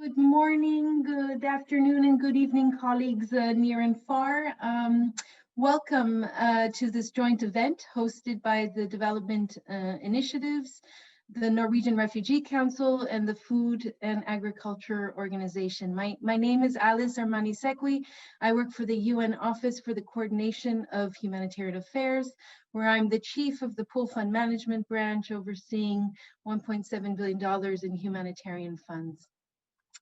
Good morning, good afternoon, and good evening, colleagues near and far. Welcome to this joint event hosted by the Development Initiatives, the Norwegian Refugee Council, and the Food and Agriculture Organization. My name is Alice Armani-Sekwi. I work for the UN Office for the Coordination of Humanitarian Affairs, where I'm the chief of the Pool Fund Management Branch, overseeing $1.7 billion in humanitarian funds.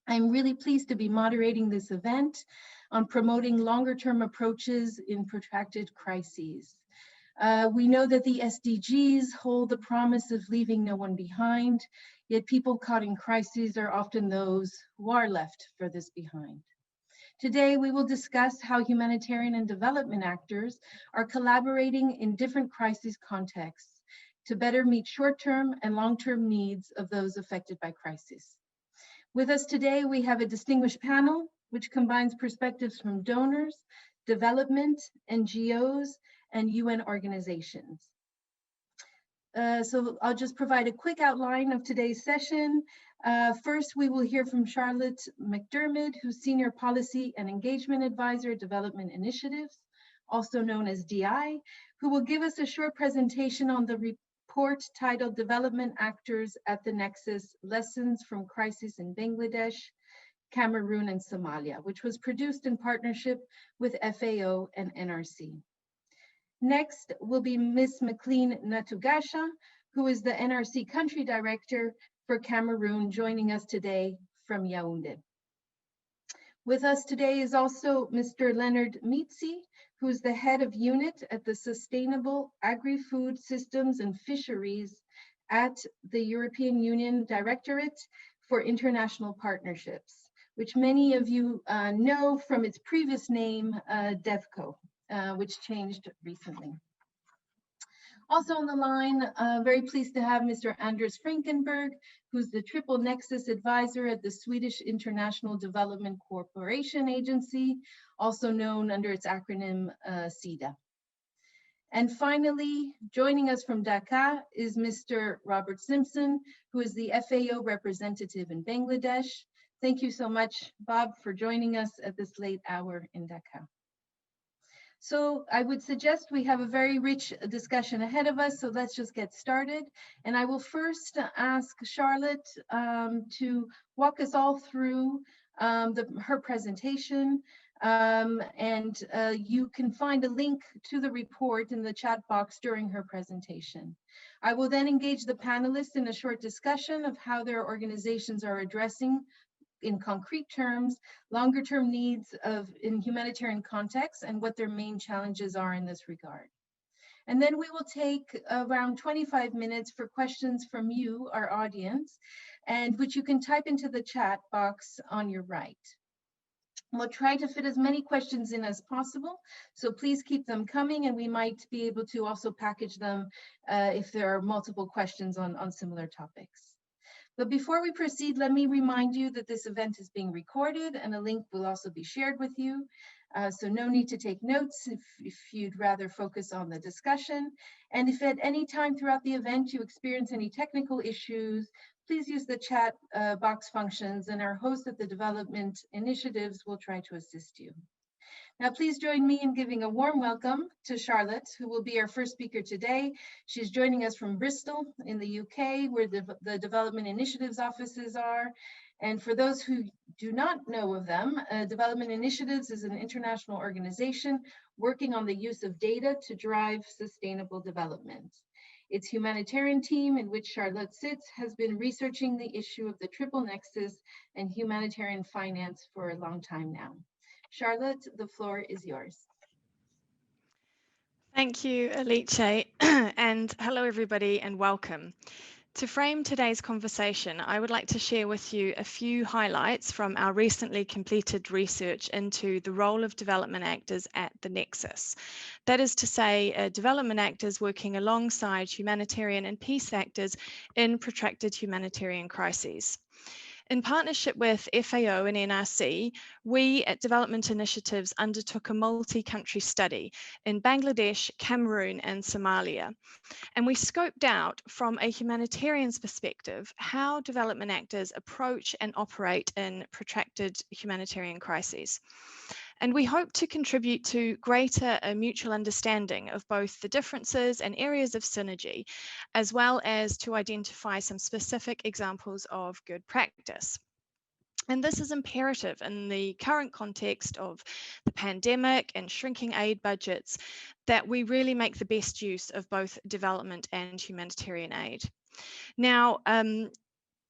I'm really pleased to be moderating this event on promoting longer-term approaches in protracted crises. We know that the SDGs hold the promise of leaving no one behind, yet people caught in crises are often those who are left furthest behind. Today, we will discuss how humanitarian and development actors are collaborating in different crisis contexts to better meet short-term and long-term needs of those affected by crisis. With us today, we have a distinguished panel which combines perspectives from donors, development, NGOs, and UN organizations. So I'll just provide a quick outline of today's session. First, we will hear from Charlotte McDermott, who's Senior Policy and Engagement Advisor at Development Initiatives, also known as DI, who will give us a short presentation on the report titled Development Actors at the Nexus, Lessons from Crisis in Bangladesh, Cameroon, and Somalia, which was produced in partnership with FAO and NRC. Next will be Ms. McLean Natugasha, who is the NRC Country Director for Cameroon, joining us today from Yaoundé. With us today is also Mr. Leonard Mitzi, who is the head of unit at the Sustainable Agri-Food Systems and Fisheries at the European Union Directorate for International Partnerships, which many of you know from its previous name, DevCo, which changed recently. Also on the line, very pleased to have Mr. Anders Frankenberg, who's the Triple Nexus Advisor at the Swedish International Development Cooperation Agency, also known under its acronym SIDA. And finally, joining us from Dhaka is Mr. Robert Simpson, who is the FAO representative in Bangladesh. Thank you so much, Bob, for joining us at this late hour in Dhaka. So I would suggest we have a very rich discussion ahead of us, so let's just get started. And I will first ask Charlotte to walk us all through her presentation. You can find a link to the report in the chat box during her presentation. I will then engage the panelists in a short discussion of how their organizations are addressing in concrete terms, longer term needs in humanitarian contexts and what their main challenges are in this regard. And then we will take around 25 minutes for questions from you, our audience, and which you can type into the chat box on your right. We'll try to fit as many questions in as possible, so please keep them coming, and we might be able to also package them if there are multiple questions on similar topics. But before we proceed, let me remind you that this event is being recorded and a link will also be shared with you. So no need to take notes if you'd rather focus on the discussion. And if at any time throughout the event you experience any technical issues, please use the chat box functions, and our host at the Development Initiatives will try to assist you. Now, please join me in giving a warm welcome to Charlotte, who will be our first speaker today. She's joining us from Bristol in the UK, where the Development Initiatives offices are. And for those who do not know of them, Development Initiatives is an international organization working on the use of data to drive sustainable development. Its humanitarian team, in which Charlotte sits, has been researching the issue of the triple nexus and humanitarian finance for a long time now. Charlotte, the floor is yours. Thank you, Alice, and hello everybody and welcome. To frame today's conversation, I would like to share with you a few highlights from our recently completed research into the role of development actors at the nexus. That is to say, development actors working alongside humanitarian and peace actors in protracted humanitarian crises. In partnership with FAO and NRC, we at Development Initiatives undertook a multi-country study in Bangladesh, Cameroon, and Somalia. And we scoped out from a humanitarian's perspective how development actors approach and operate in protracted humanitarian crises. And we hope to contribute to greater mutual understanding of both the differences and areas of synergy, as well as to identify some specific examples of good practice. And this is imperative in the current context of the pandemic and shrinking aid budgets, that we really make the best use of both development and humanitarian aid. Now,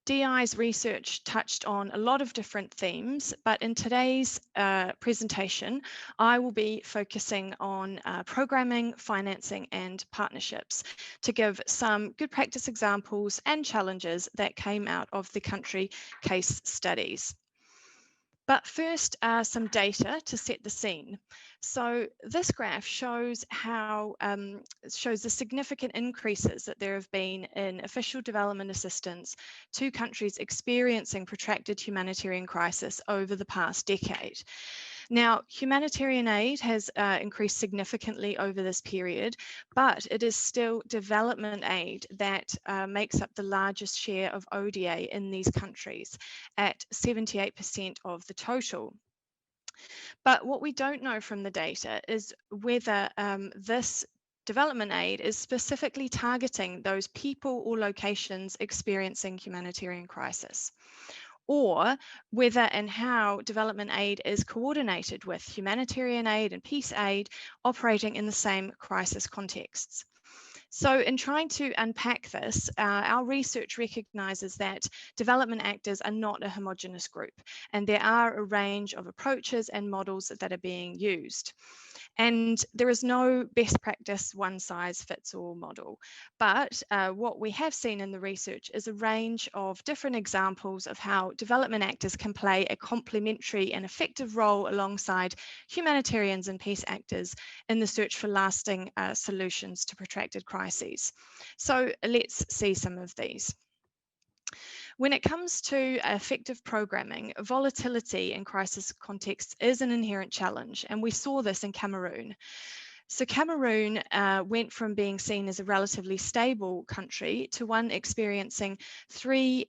DI's research touched on a lot of different themes, but in today's presentation, I will be focusing on programming, financing, and partnerships to give some good practice examples and challenges that came out of the country case studies. But first, some data to set the scene. So this graph shows how shows the significant increases that there have been in official development assistance to countries experiencing protracted humanitarian crisis over the past decade. Now, humanitarian aid has increased significantly over this period, but it is still development aid that makes up the largest share of ODA in these countries at 78% of the total. But what we don't know from the data is whether this development aid is specifically targeting those people or locations experiencing humanitarian crisis, or whether and how development aid is coordinated with humanitarian aid and peace aid operating in the same crisis contexts. So in trying to unpack this, our research recognises that development actors are not a homogenous group, and there are a range of approaches and models that are being used. And there is no best practice one size fits all model. But what we have seen in the research is a range of different examples of how development actors can play a complementary and effective role alongside humanitarians and peace actors in the search for lasting solutions to protracted crises. So let's see some of these. When it comes to effective programming, volatility in crisis contexts is an inherent challenge, and we saw this in Cameroon. So Cameroon went from being seen as a relatively stable country to one experiencing 3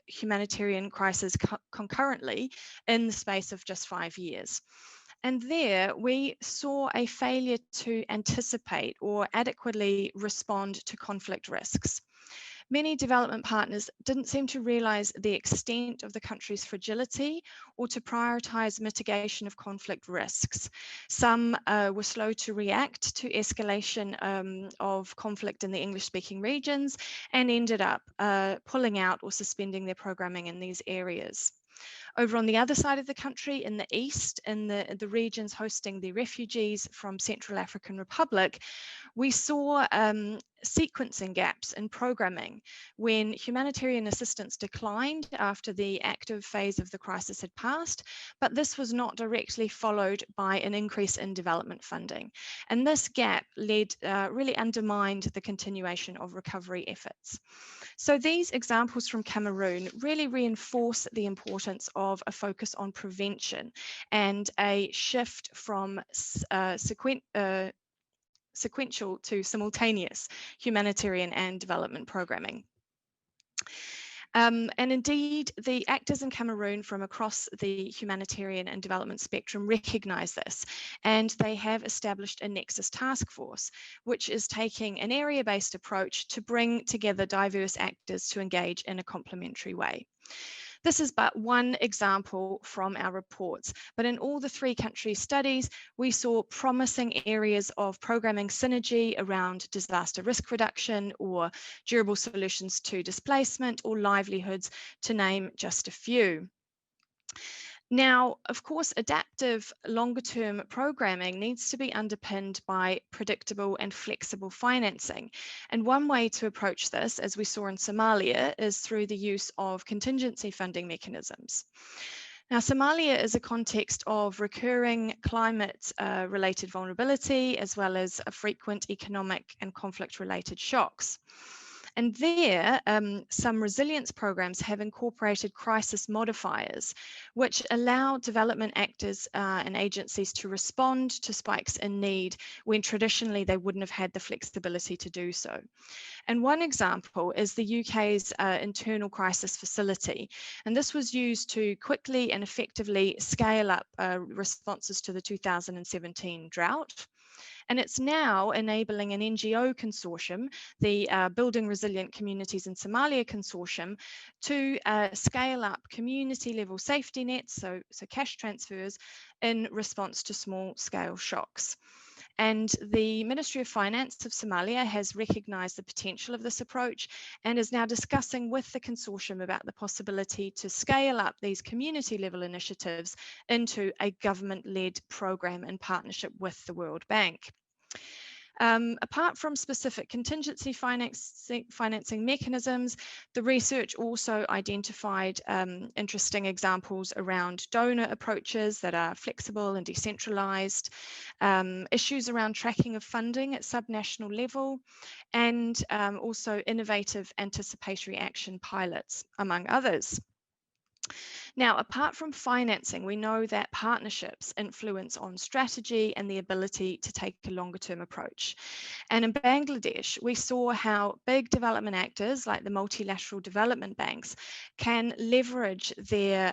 humanitarian crises concurrently in the space of just 5 years. And there we saw a failure to anticipate or adequately respond to conflict risks. Many development partners didn't seem to realise the extent of the country's fragility or to prioritise mitigation of conflict risks. Some were slow to react to escalation of conflict in the English-speaking regions and ended up pulling out or suspending their programming in these areas. Over on the other side of the country, in the east, in the regions hosting the refugees from Central African Republic, we saw sequencing gaps in programming when humanitarian assistance declined after the active phase of the crisis had passed, but this was not directly followed by an increase in development funding. And this gap really undermined the continuation of recovery efforts. So these examples from Cameroon really reinforce the importance of a focus on prevention and a shift from sequential to simultaneous humanitarian and development programming. And indeed, the actors in Cameroon from across the humanitarian and development spectrum recognise this, and they have established a nexus task force, which is taking an area-based approach to bring together diverse actors to engage in a complementary way. This is but one example from our reports, but in all the 3 country studies, we saw promising areas of programming synergy around disaster risk reduction or durable solutions to displacement or livelihoods, to name just a few. Now, of course, adaptive longer-term programming needs to be underpinned by predictable and flexible financing. And one way to approach this, as we saw in Somalia, is through the use of contingency funding mechanisms. Now, Somalia is a context of recurring climate-related vulnerability, as well as frequent economic and conflict-related shocks. And there, some resilience programs have incorporated crisis modifiers, which allow development actors and agencies to respond to spikes in need when traditionally they wouldn't have had the flexibility to do so. And one example is the UK's internal crisis facility. And this was used to quickly and effectively scale up responses to the 2017 drought. And it's now enabling an NGO consortium, the Building Resilient Communities in Somalia consortium, to scale up community level safety nets, so cash transfers, in response to small scale shocks. And the Ministry of Finance of Somalia has recognised the potential of this approach and is now discussing with the consortium about the possibility to scale up these community level initiatives into a government-led programme in partnership with the World Bank. Apart from specific contingency financing mechanisms, the research also identified interesting examples around donor approaches that are flexible and decentralized, issues around tracking of funding at subnational level, and also innovative anticipatory action pilots, among others. Now, apart from financing, we know that partnerships influence on strategy and the ability to take a longer term approach. And in Bangladesh, we saw how big development actors like the multilateral development banks can leverage their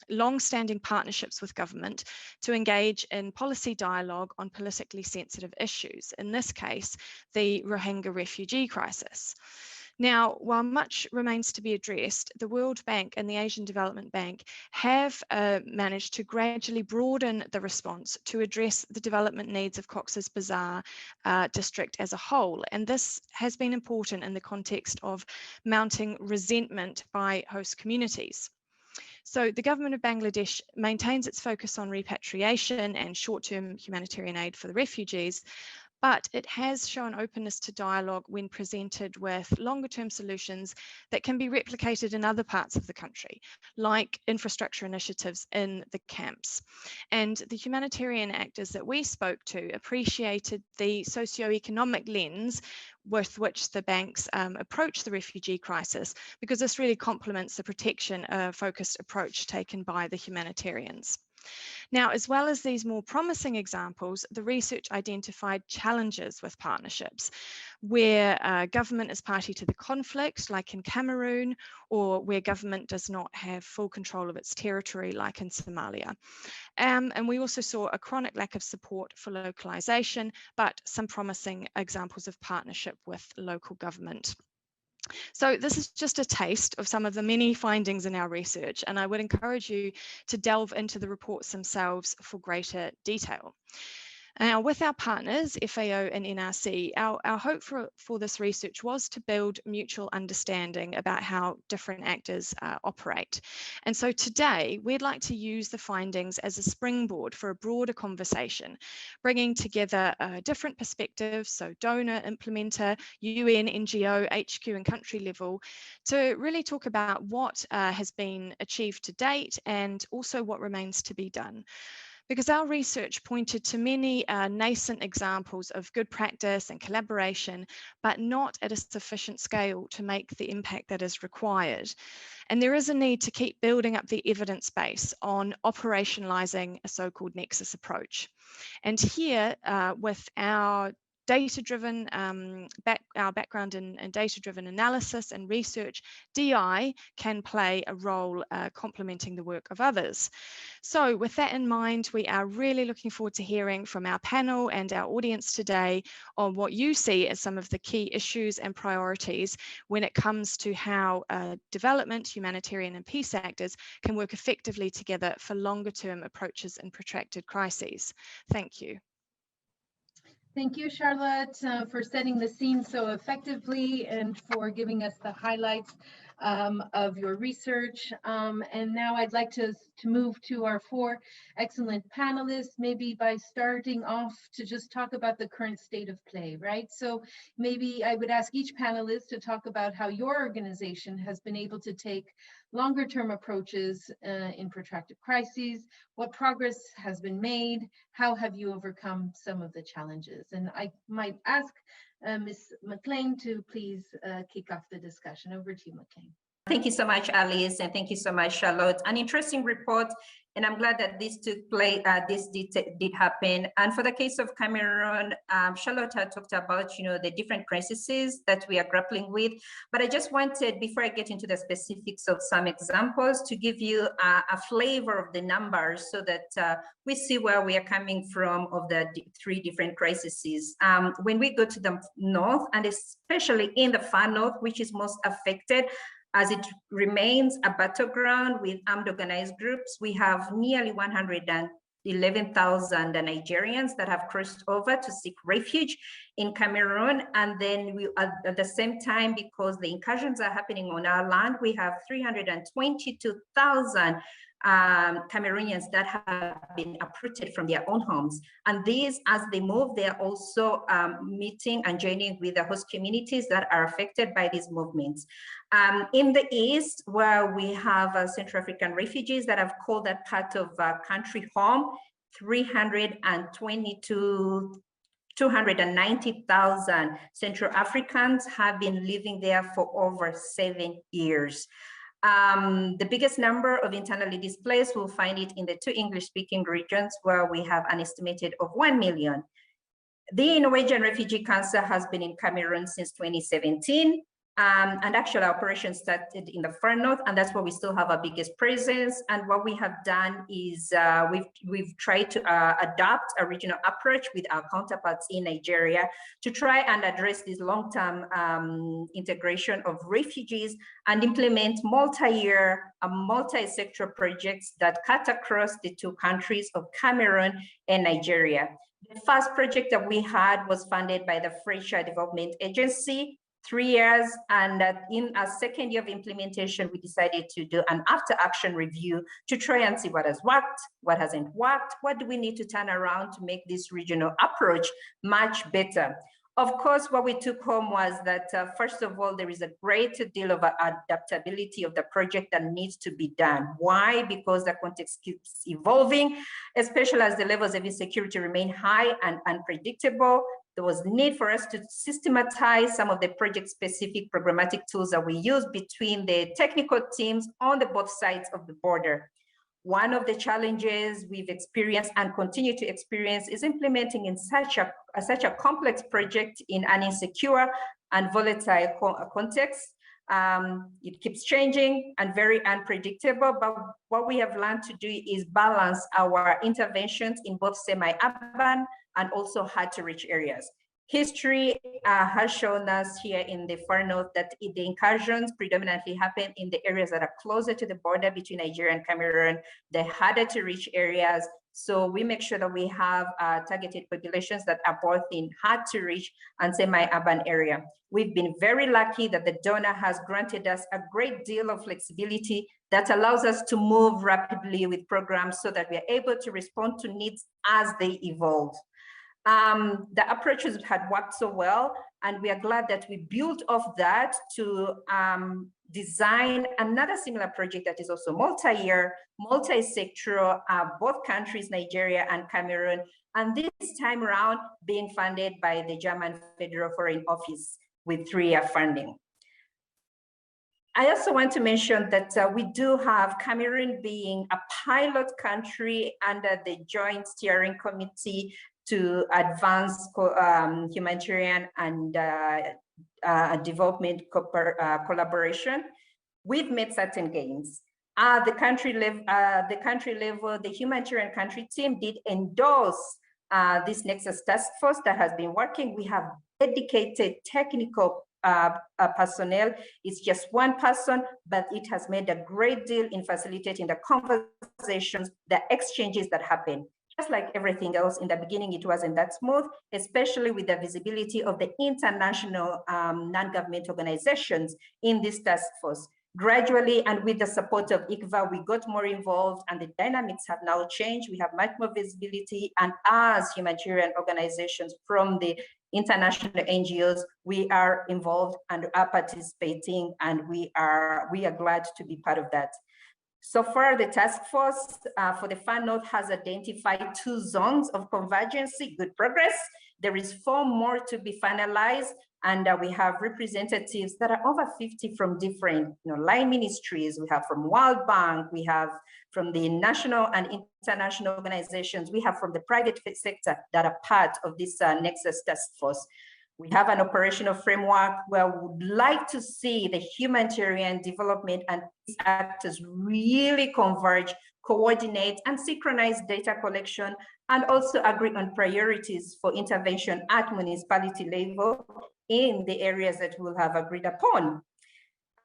long-standing partnerships with government to engage in policy dialogue on politically sensitive issues, in this case, the Rohingya refugee crisis. Now, while much remains to be addressed, the World Bank and the Asian Development Bank have managed to gradually broaden the response to address the development needs of Cox's Bazar district as a whole. And this has been important in the context of mounting resentment by host communities. So the government of Bangladesh maintains its focus on repatriation and short-term humanitarian aid for the refugees, but it has shown openness to dialogue when presented with longer-term solutions that can be replicated in other parts of the country, like infrastructure initiatives in the camps. And the humanitarian actors that we spoke to appreciated the socio-economic lens with which the banks approach the refugee crisis, because this really complements the protection-focused approach taken by the humanitarians. Now, as well as these more promising examples, the research identified challenges with partnerships where government is party to the conflict, like in Cameroon, or where government does not have full control of its territory, like in Somalia. And we also saw a chronic lack of support for localization, but some promising examples of partnership with local government. So this is just a taste of some of the many findings in our research, and I would encourage you to delve into the reports themselves for greater detail. Now, with our partners, FAO and NRC, our hope for this research was to build mutual understanding about how different actors operate. And so today, we'd like to use the findings as a springboard for a broader conversation, bringing together different perspectives, so donor, implementer, UN, NGO, HQ and country level, to really talk about what has been achieved to date and also what remains to be done. Because our research pointed to many nascent examples of good practice and collaboration, but not at a sufficient scale to make the impact that is required. And there is a need to keep building up the evidence base on operationalizing a so-called nexus approach. And here, with our data-driven, our background in data-driven analysis and research, DI can play a role complementing the work of others. So with that in mind, we are really looking forward to hearing from our panel and our audience today on what you see as some of the key issues and priorities when it comes to how development, humanitarian and peace actors can work effectively together for longer-term approaches in protracted crises. Thank you. Thank you, Charlotte, for setting the scene so effectively and for giving us the highlights of your research. And now I'd like to move to our four excellent panelists, maybe by starting off to just talk about the current state of play, right? So maybe I would ask each panelist to talk about how your organization has been able to take longer term approaches in protracted crises, what progress has been made, how have you overcome some of the challenges? And I might ask Ms. McLean to please kick off the discussion. Over to you, McLean. Thank you so much, Alice, and thank you so much, Charlotte. An interesting report, and I'm glad that this took place, this did happen. And for the case of Cameroon, Charlotte had talked about, the different crises that we are grappling with. But I just wanted, before I get into the specifics of some examples, to give you a flavor of the numbers so that we see where we are coming from of the three different crises. When we go to the north, and especially in the far north, which is most affected, as it remains a battleground with armed organized groups, we have nearly 111,000 Nigerians that have crossed over to seek refuge in Cameroon. And then we, at the same time, because the incursions are happening on our land, we have 322,000 Cameroonians that have been uprooted from their own homes. And these, as they move, they are also meeting and joining with the host communities that are affected by these movements. In the east, where we have Central African refugees that have called that part of country home, 290,000 Central Africans have been living there for over 7 years. The biggest number of internally displaced, we'll find it in the 2 English-speaking regions where we have an estimated of 1 million. The Norwegian Refugee Council has been in Cameroon since 2017. And actually our operation started in the far north, and that's where we still have our biggest presence. And what we have done is we've tried to adopt a regional approach with our counterparts in Nigeria to try and address this long-term integration of refugees and implement multi-year, multi-sector projects that cut across the 2 countries of Cameroon and Nigeria. The first project that we had was funded by the French Development Agency, 3 years, and in a second year of implementation, we decided to do an after-action review to try and see what has worked, what hasn't worked, what do we need to turn around to make this regional approach much better. Of course, what we took home was that, first of all, there is a great deal of adaptability of the project that needs to be done. Why? Because the context keeps evolving, especially as the levels of insecurity remain high and unpredictable. There was need for us to systematize some of the project-specific programmatic tools that we use between the technical teams on both sides of the border. One of the challenges we've experienced and continue to experience is implementing in such a complex project in an insecure and volatile context. It keeps changing and very unpredictable, but what we have learned to do is balance our interventions in both semi-urban and also hard-to-reach areas. History has shown us here in the far north that the incursions predominantly happen in the areas that are closer to the border between Nigeria and Cameroon, the harder to reach areas. So we make sure that we have targeted populations that are both in hard to reach and semi-urban area. We've been very lucky that the donor has granted us a great deal of flexibility that allows us to move rapidly with programs so that we are able to respond to needs as they evolve. The approaches had worked so well, and we are glad that we built off that to design another similar project that is also multi-year, multi-sectoral, both countries, Nigeria and Cameroon, and this time around being funded by the German Federal Foreign Office with 3-year funding. I also want to mention that we do have Cameroon being a pilot country under the Joint Steering Committee to advance humanitarian and development collaboration. We've made certain gains. The country level, the humanitarian country team did endorse this Nexus task force that has been working. We have dedicated technical personnel. It's just one person, but it has made a great deal in facilitating the conversations, the exchanges that happen. Just like everything else, in the beginning, it wasn't that smooth, especially with the visibility of the international non-government organizations in this task force. Gradually, and with the support of ICVA, we got more involved, and the dynamics have now changed. We have much more visibility, and as humanitarian organizations from the international NGOs, we are involved and are participating, and we are glad to be part of that. So far, the task force for the Far North has identified 2 zones of convergency, good progress. There is 4 more to be finalized, and we have representatives that are over 50 from different line ministries. We have from World Bank, we have from the national and international organizations, we have from the private sector that are part of this Nexus task force. We have an operational framework where we would like to see the humanitarian development and peace actors really converge, coordinate, and synchronize data collection, and also agree on priorities for intervention at municipality level in the areas that we'll have agreed upon.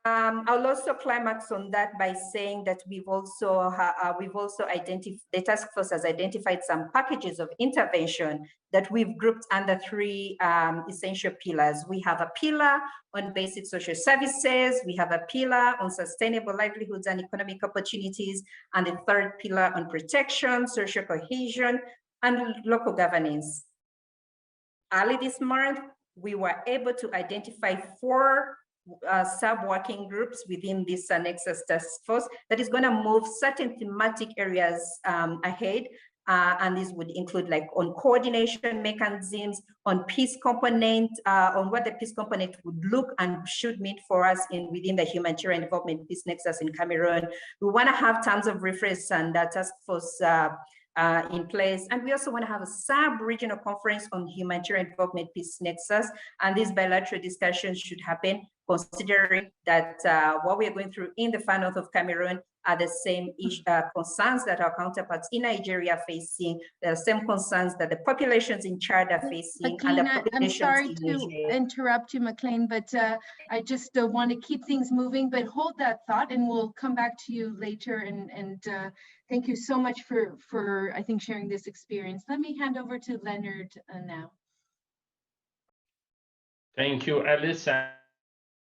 I'll also climax on that by saying that we've also identified, the task force has identified some packages of intervention that we've grouped under 3 essential pillars. We have a pillar on basic social services, we have a pillar on sustainable livelihoods and economic opportunities, and the 3rd pillar on protection, social cohesion, and local governance. Early this month, we were able to identify 4 sub-working groups within this Nexus task force that is going to move certain thematic areas ahead. And this would include like on coordination mechanisms, on peace component, on what the peace component would look and should mean for us within the humanitarian development peace nexus in Cameroon. We want to have terms of reference and that task force in place. And we also want to have a sub-regional conference on humanitarian development peace nexus. And these bilateral discussions should happen considering that what we are going through in the Far North of Cameroon are the same concerns that our counterparts in Nigeria are facing, the same concerns that the populations in Chad are facing. McLean, I'm sorry to interrupt you, McLean, but I just want to keep things moving, but hold that thought and we'll come back to you later. And thank you so much for I think, sharing this experience. Let me hand over to Leonard now. Thank you, Alice.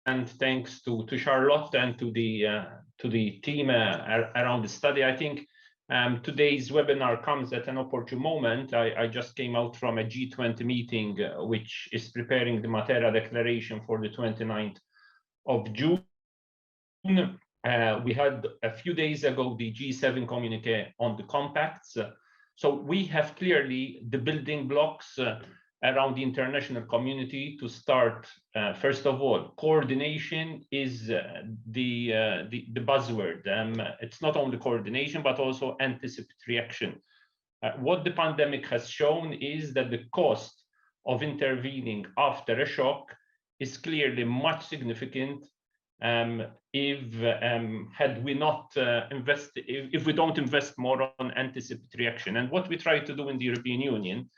And thanks to Charlotte and to the team around the study. I think today's webinar comes at an opportune moment. I just came out from a G20 meeting, which is preparing the Matera Declaration for the 29th of June. We had a few days ago the G7 communique on the compacts. So we have clearly the building blocks around the international community to start. First of all, coordination is the buzzword. It's not only coordination, but also anticipatory action. What the pandemic has shown is that the cost of intervening after a shock is clearly much significant if we don't invest more on anticipatory action. And what we try to do in the European Union,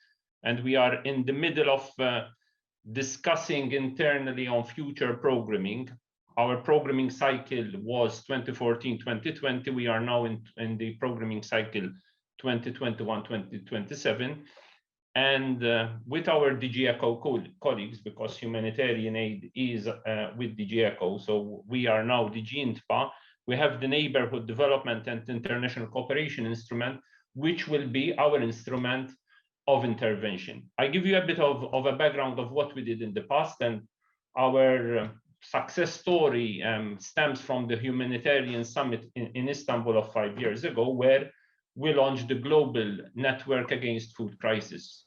and we are in the middle of discussing internally on future programming. Our programming cycle was 2014-2020. We are now in the programming cycle 2021-2027. And with our DG ECHO colleagues, because humanitarian aid is with DG ECHO, so we are now DG INTPA, we have the Neighborhood Development and International Cooperation Instrument, which will be our instrument of intervention. I give you a bit of a background of what we did in the past, and our success story stems from the Humanitarian Summit in Istanbul of 5 years ago, where we launched the Global Network Against Food Crisis,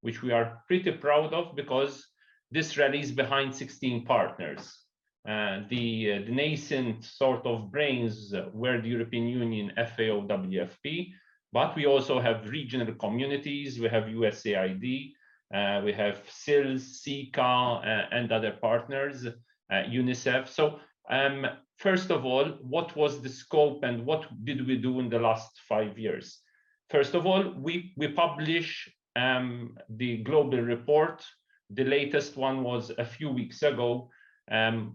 which we are pretty proud of because this rallies behind 16 partners. The nascent sort of brains were the European Union, FAO, WFP, but we also have regional communities. We have USAID, we have SILS, SICA, and other partners, UNICEF. So first of all, what was the scope and what did we do in the last 5 years? First of all, we publish the global report. The latest one was a few weeks ago,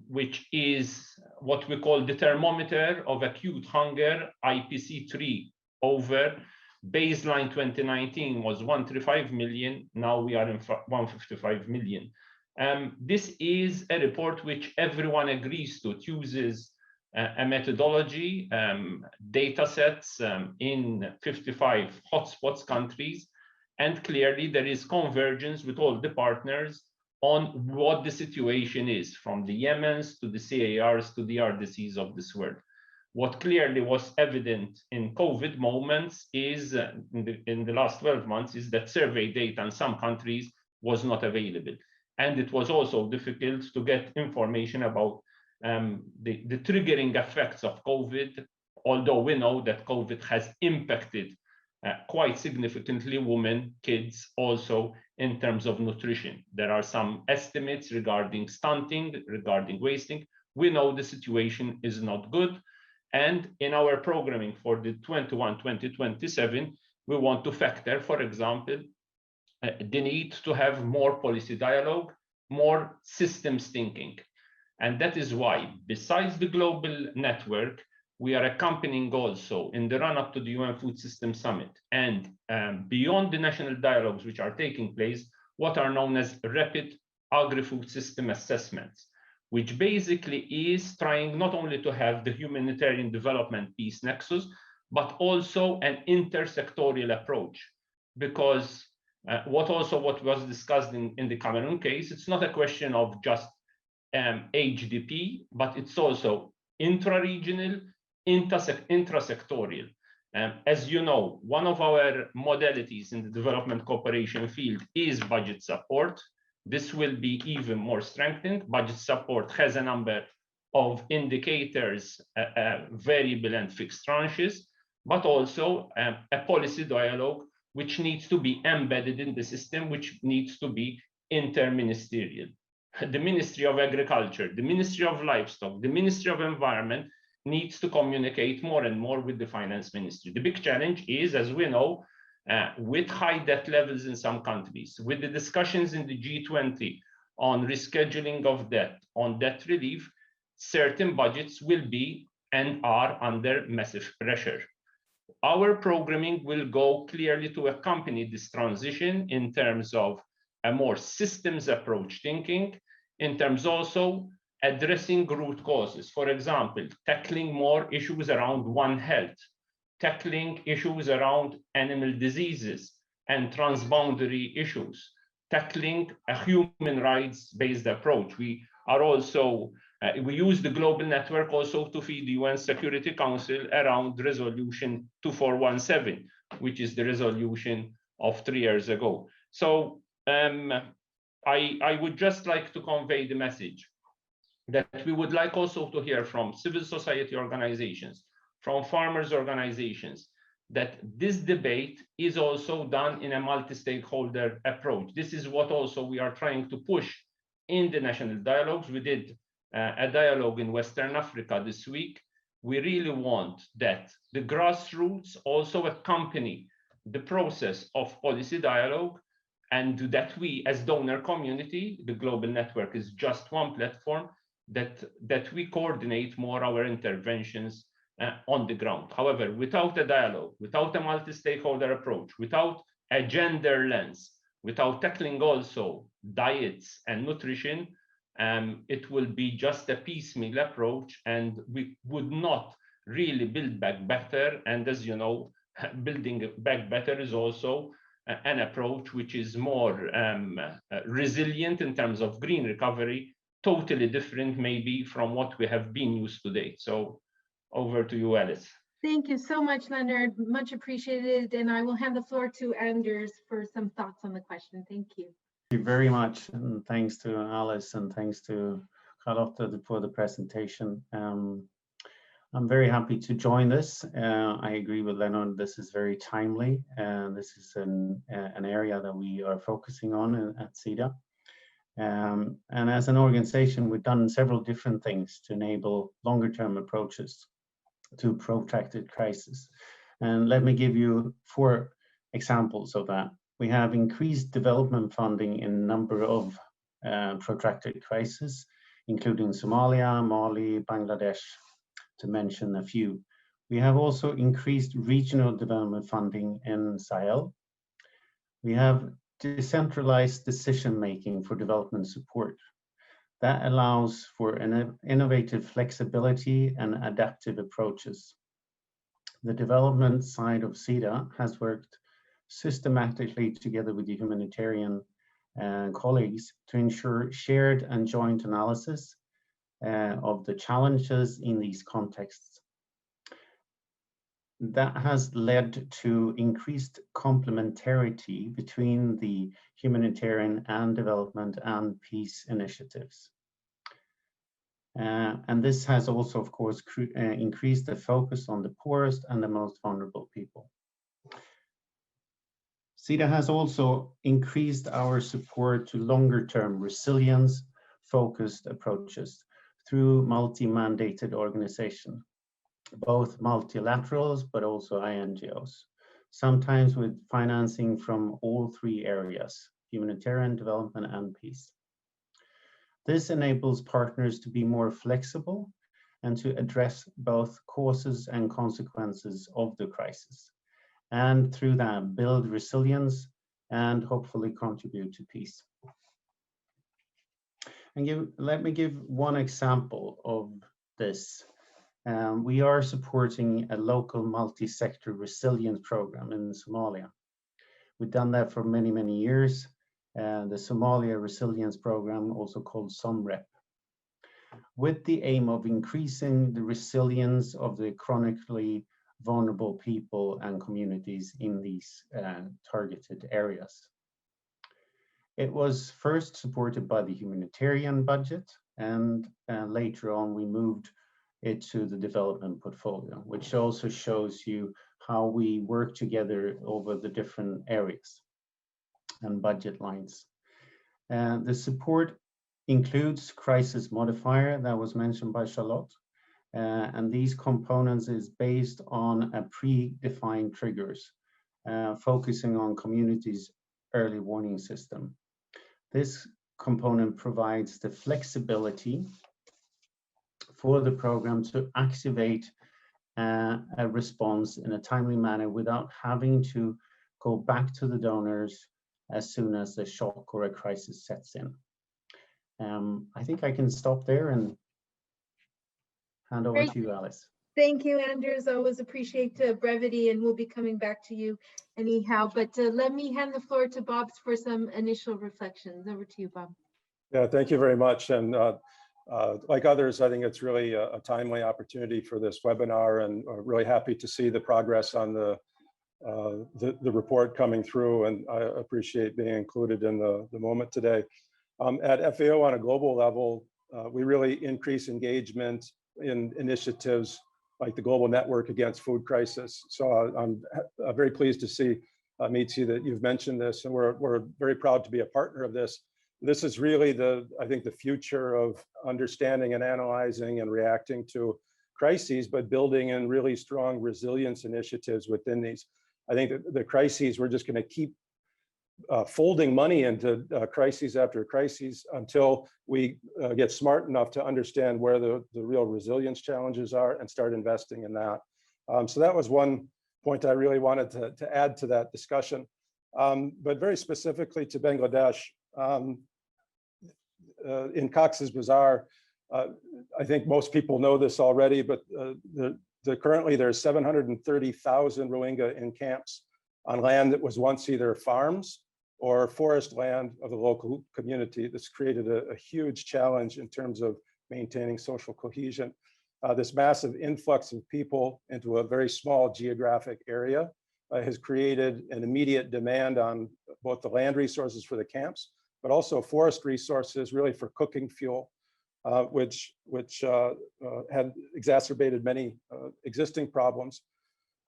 which is what we call the thermometer of acute hunger, IPC3 over. Baseline 2019 was 135 million. Now we are in 155 million. This is a report which everyone agrees to. It uses a methodology, data sets in 55 hotspots countries, and clearly there is convergence with all the partners on what the situation is, from the Yemens to the CARs to the RDCs of this world. What clearly was evident in COVID moments is, in the last 12 months, is that survey data in some countries was not available. And it was also difficult to get information about the triggering effects of COVID, although we know that COVID has impacted quite significantly women, kids, also in terms of nutrition. There are some estimates regarding stunting, regarding wasting. We know the situation is not good. And in our programming for the 2021-2027, we want to factor, for example, the need to have more policy dialogue, more systems thinking. And that is why, besides the global network, we are accompanying also in the run-up to the UN Food System Summit and beyond the national dialogues which are taking place, what are known as rapid agri-food system assessments, which basically is trying not only to have the humanitarian development peace nexus, but also an intersectorial approach. Because what was discussed in the Cameroon case, it's not a question of just HDP, but it's also intra-regional, intrasectorial. As you know, one of our modalities in the development cooperation field is budget support. This will be even more strengthened. Budget support has a number of indicators, variable and fixed tranches, but also a policy dialogue which needs to be embedded in the system, which needs to be interministerial. The Ministry of Agriculture, the Ministry of Livestock, the Ministry of Environment needs to communicate more and more with the Finance Ministry. The big challenge is, as we know, with high debt levels in some countries, with the discussions in the G20 on rescheduling of debt, on debt relief, certain budgets will be and are under massive pressure. Our programming will go clearly to accompany this transition in terms of a more systems approach thinking, in terms also addressing root causes. For example, tackling more issues around One Health, tackling issues around animal diseases and transboundary issues, tackling a human rights-based approach. We are also, we use the global network also to feed the UN Security Council around resolution 2417, which is the resolution of 3 years ago. So I would just like to convey the message that we would like also to hear from civil society organizations, from farmers organizations, that this debate is also done in a multi-stakeholder approach. This is what also we are trying to push in the national dialogues. We did a dialogue in Western Africa this week. We really want that the grassroots also accompany the process of policy dialogue, and that we as donor community, the global network is just one platform, that we coordinate more our interventions on the ground. However, without a dialogue, without a multi-stakeholder approach, without a gender lens, without tackling also diets and nutrition, it will be just a piecemeal approach, and we would not really build back better. And as you know, building back better is also an approach which is more resilient in terms of green recovery, totally different maybe from what we have been used to date. So over to you, Alice. Thank you so much, Leonard. Much appreciated. And I will hand the floor to Anders for some thoughts on the question. Thank you. Thank you very much. And thanks to Alice and thanks to Charlotte for the presentation. I'm very happy to join this. I agree with Leonard, this is very timely, and this is an area that we are focusing on at CEDA. And as an organization, we've done several different things to enable longer-term approaches to protracted crisis. And let me give you 4 examples of that. We have increased development funding in a number of protracted crises, including Somalia, Mali, Bangladesh, to mention a few. We have also increased regional development funding in Sahel. We have decentralized decision-making for development support. That allows for an innovative flexibility and adaptive approaches. The development side of CEDA has worked systematically together with the humanitarian colleagues to ensure shared and joint analysis of the challenges in these contexts. that has led to increased complementarity between the humanitarian and development and peace initiatives. And this has also, of course, increased the focus on the poorest and the most vulnerable people. SIDA has also increased our support to longer-term resilience-focused approaches through multi-mandated organization, both multilaterals, but also INGOs, sometimes with financing from all three areas, humanitarian, development, and peace. This enables partners to be more flexible and to address both causes and consequences of the crisis, and through that build resilience and hopefully contribute to peace. And let me give one example of this. We are supporting a local multi-sector resilience program in Somalia. We've done that for many, many years. The Somalia Resilience Program, also called SOMREP, with the aim of increasing the resilience of the chronically vulnerable people and communities in these targeted areas. It was first supported by the humanitarian budget, and later on we moved it to the development portfolio, which also shows you how we work together over the different areas and budget lines. The support includes crisis modifier that was mentioned by Charlotte, and these components is based on a predefined triggers, focusing on communities' early warning system. This component provides the flexibility for the program to activate a response in a timely manner without having to go back to the donors as soon as the shock or a crisis sets in. I think I can stop there and hand over to you, Alice. Thank you, Anders. I always appreciate the brevity, and we'll be coming back to you anyhow. But let me hand the floor to Bob for some initial reflections. Over to you, Bob. Yeah, thank you very much. And like others, I think it's really a timely opportunity for this webinar, and really happy to see the progress on the report coming through, and I appreciate being included in the moment today. At FAO on a global level, we really increase engagement in initiatives like the Global Network Against Food Crisis. So I'm very pleased to see, Mitzi, that you've mentioned this, and we're very proud to be a partner of this. This is really I think the future of understanding and analyzing and reacting to crises, but building in really strong resilience initiatives within these. I think that the crises, we're just going to keep folding money into crises after crises until we get smart enough to understand where the real resilience challenges are and start investing in that. So that was one point I really wanted to add to that discussion. But very specifically to Bangladesh, in Cox's Bazar, I think most people know this already, but currently there's 730,000 Rohingya in camps on land that was once either farms or forest land of the local community. This created a huge challenge in terms of maintaining social cohesion. This massive influx of people into a very small geographic area has created an immediate demand on both the land resources for the camps, but also forest resources really for cooking fuel, which had exacerbated many existing problems.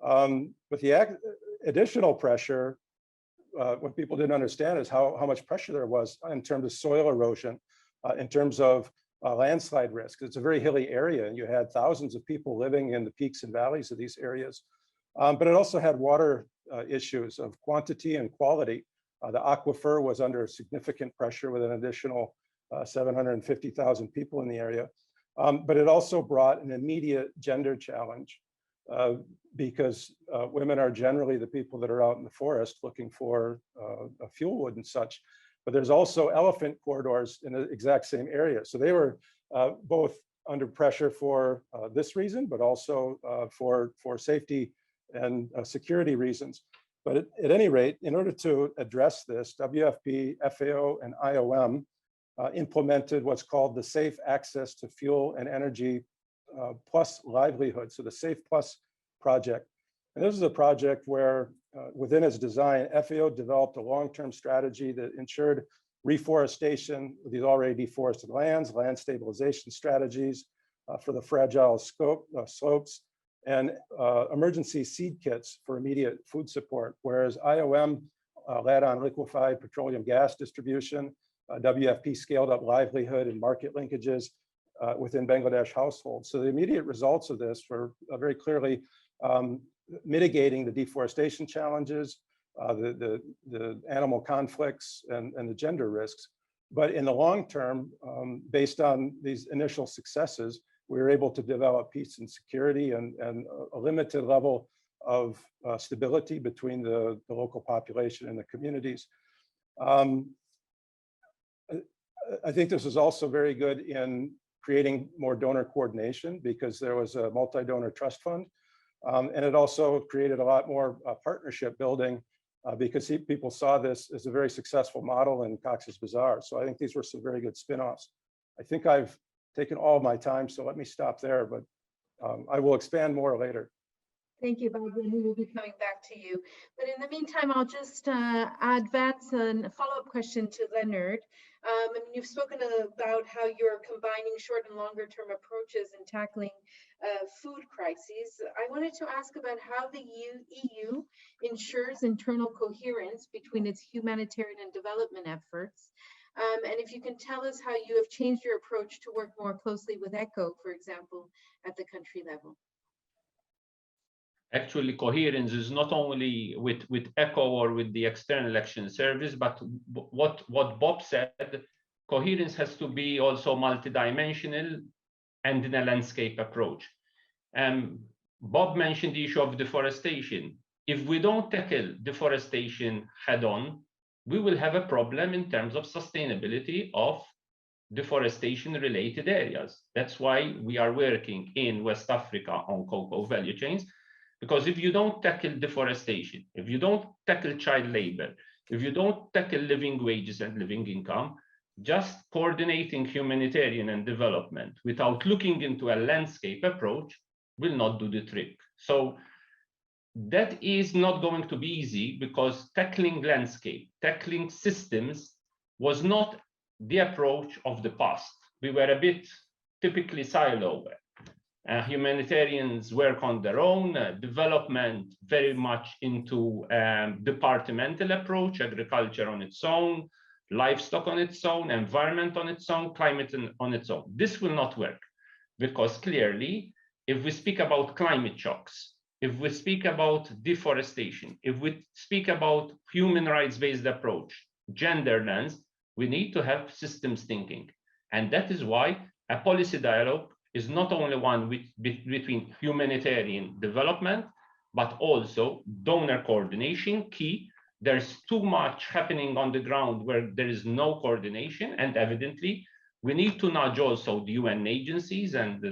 But the additional pressure, what people didn't understand is how much pressure there was in terms of soil erosion, in terms of landslide risk. It's a very hilly area, and you had thousands of people living in the peaks and valleys of these areas. But it also had water issues of quantity and quality. The aquifer was under significant pressure with an additional 750,000 people in the area. But it also brought an immediate gender challenge because women are generally the people that are out in the forest looking for fuel wood and such. But there's also elephant corridors in the exact same area. So they were both under pressure for this reason, but also for safety and security reasons. But at any rate, in order to address this, WFP, FAO, and IOM implemented what's called the Safe Access to Fuel and Energy Plus Livelihood, so the Safe Plus project. And this is a project where within its design, FAO developed a long-term strategy that ensured reforestation of these already deforested lands, land stabilization strategies for the fragile slopes, and emergency seed kits for immediate food support, whereas IOM led on liquefied petroleum gas distribution, WFP scaled up livelihood and market linkages within Bangladesh households. So the immediate results of this were very clearly mitigating the deforestation challenges, the animal conflicts, and the gender risks. But in the long term, based on these initial successes, we were able to develop peace and security and a limited level of stability between the local population and the communities. I think this was also very good in creating more donor coordination because there was a multi-donor trust fund. And it also created a lot more partnership building because people saw this as a very successful model in Cox's Bazar. So I think these were some very good spin-offs. I think I've taken all of my time, so let me stop there, but I will expand more later. Thank you, Bob, and we will be coming back to you. But in the meantime, I'll just advance a follow-up question to Leonard. I mean, you've spoken about how you're combining short and longer term approaches in tackling food crises. I wanted to ask about how the EU ensures internal coherence between its humanitarian and development efforts. And if you can tell us how you have changed your approach to work more closely with ECHO, for example, at the country level. Actually, coherence is not only with ECHO or with the External Action Service, but what Bob said, coherence has to be also multidimensional and in a landscape approach. Bob mentioned the issue of deforestation. If we don't tackle deforestation head on, we will have a problem in terms of sustainability of deforestation related areas. That's why we are working in West Africa on cocoa value chains. Because if you don't tackle deforestation, if you don't tackle child labor, if you don't tackle living wages and living income, just coordinating humanitarian and development without looking into a landscape approach will not do the trick. So that is not going to be easy because tackling landscape, tackling systems was not the approach of the past. We were a bit typically siloed. Humanitarians work on their own, development very much into departmental approach, agriculture on its own, livestock on its own, environment on its own, climate on its own. This will not work because clearly, if we speak about climate shocks, if we speak about deforestation, if we speak about human rights-based approach, gender lens, we need to have systems thinking. And that is why a policy dialogue is not only one between humanitarian development, but also donor coordination key. There's too much happening on the ground where there is no coordination, and evidently we need to nudge also the UN agencies and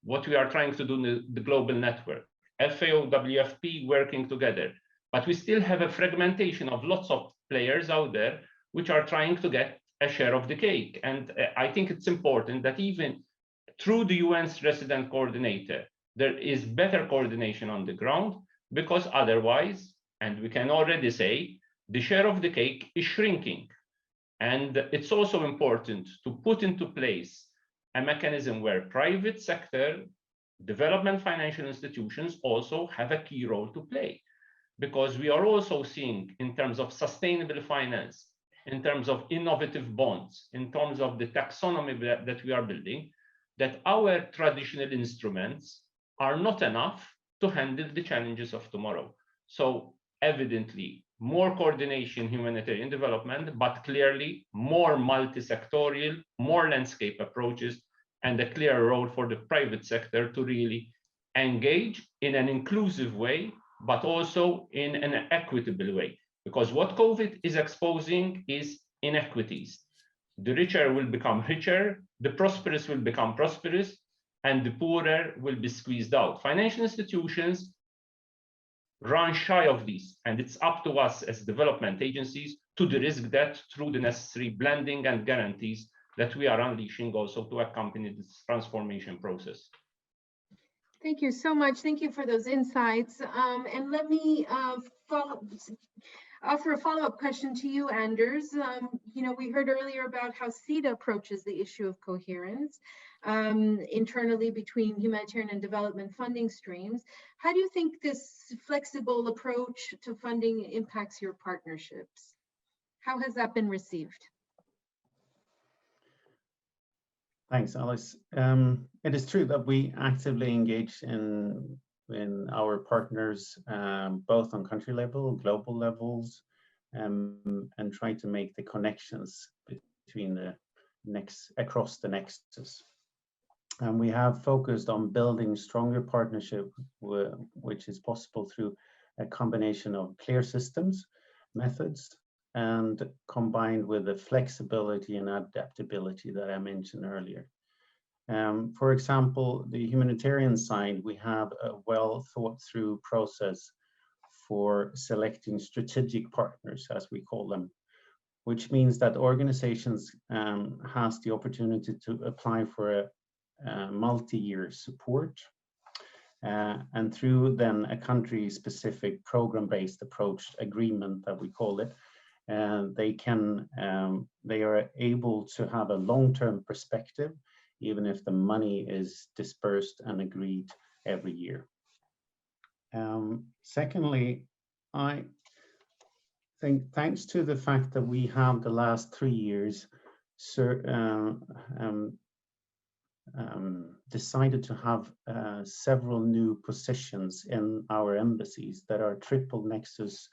what we are trying to do in the global network, FAO, WFP working together. But we still have a fragmentation of lots of players out there which are trying to get a share of the cake. And I think it's important that even through the UN's resident coordinator, there is better coordination on the ground, because otherwise, and we can already say, the share of the cake is shrinking. And it's also important to put into place a mechanism where private sector, development financial institutions also have a key role to play. Because we are also seeing in terms of sustainable finance, in terms of innovative bonds, in terms of the taxonomy that we are building, that our traditional instruments are not enough to handle the challenges of tomorrow. So evidently, more coordination, humanitarian development, but clearly more multi-sectorial, more landscape approaches, and a clear role for the private sector to really engage in an inclusive way, but also in an equitable way. Because what COVID is exposing is inequities. The richer will become richer, the prosperous will become prosperous, and the poorer will be squeezed out. Financial institutions run shy of these, and it's up to us as development agencies to de-risk that through the necessary blending and guarantees that we are unleashing also to accompany this transformation process. Thank you so much. Thank you for those insights. And let me offer a follow-up question to you, Anders. We heard earlier about how CETA approaches the issue of coherence internally between humanitarian and development funding streams. How do you think this flexible approach to funding impacts your partnerships? How has that been received? Thanks, Alice. It is true that we actively engage in our partners, both on country level, global levels, and try to make the connections between across the nexus. And we have focused on building stronger partnership, which is possible through a combination of clear systems, methods, and combined with the flexibility and adaptability that I mentioned earlier. For example, the humanitarian side, we have a well thought through process for selecting strategic partners, as we call them, which means that organizations has the opportunity to apply for a multi-year support, and through then a country-specific program-based approach agreement that we call it, and they are able to have a long-term perspective, even if the money is dispersed and agreed every year. Secondly, I think thanks to the fact that we have the last 3 years decided to have several new positions in our embassies that are triple nexus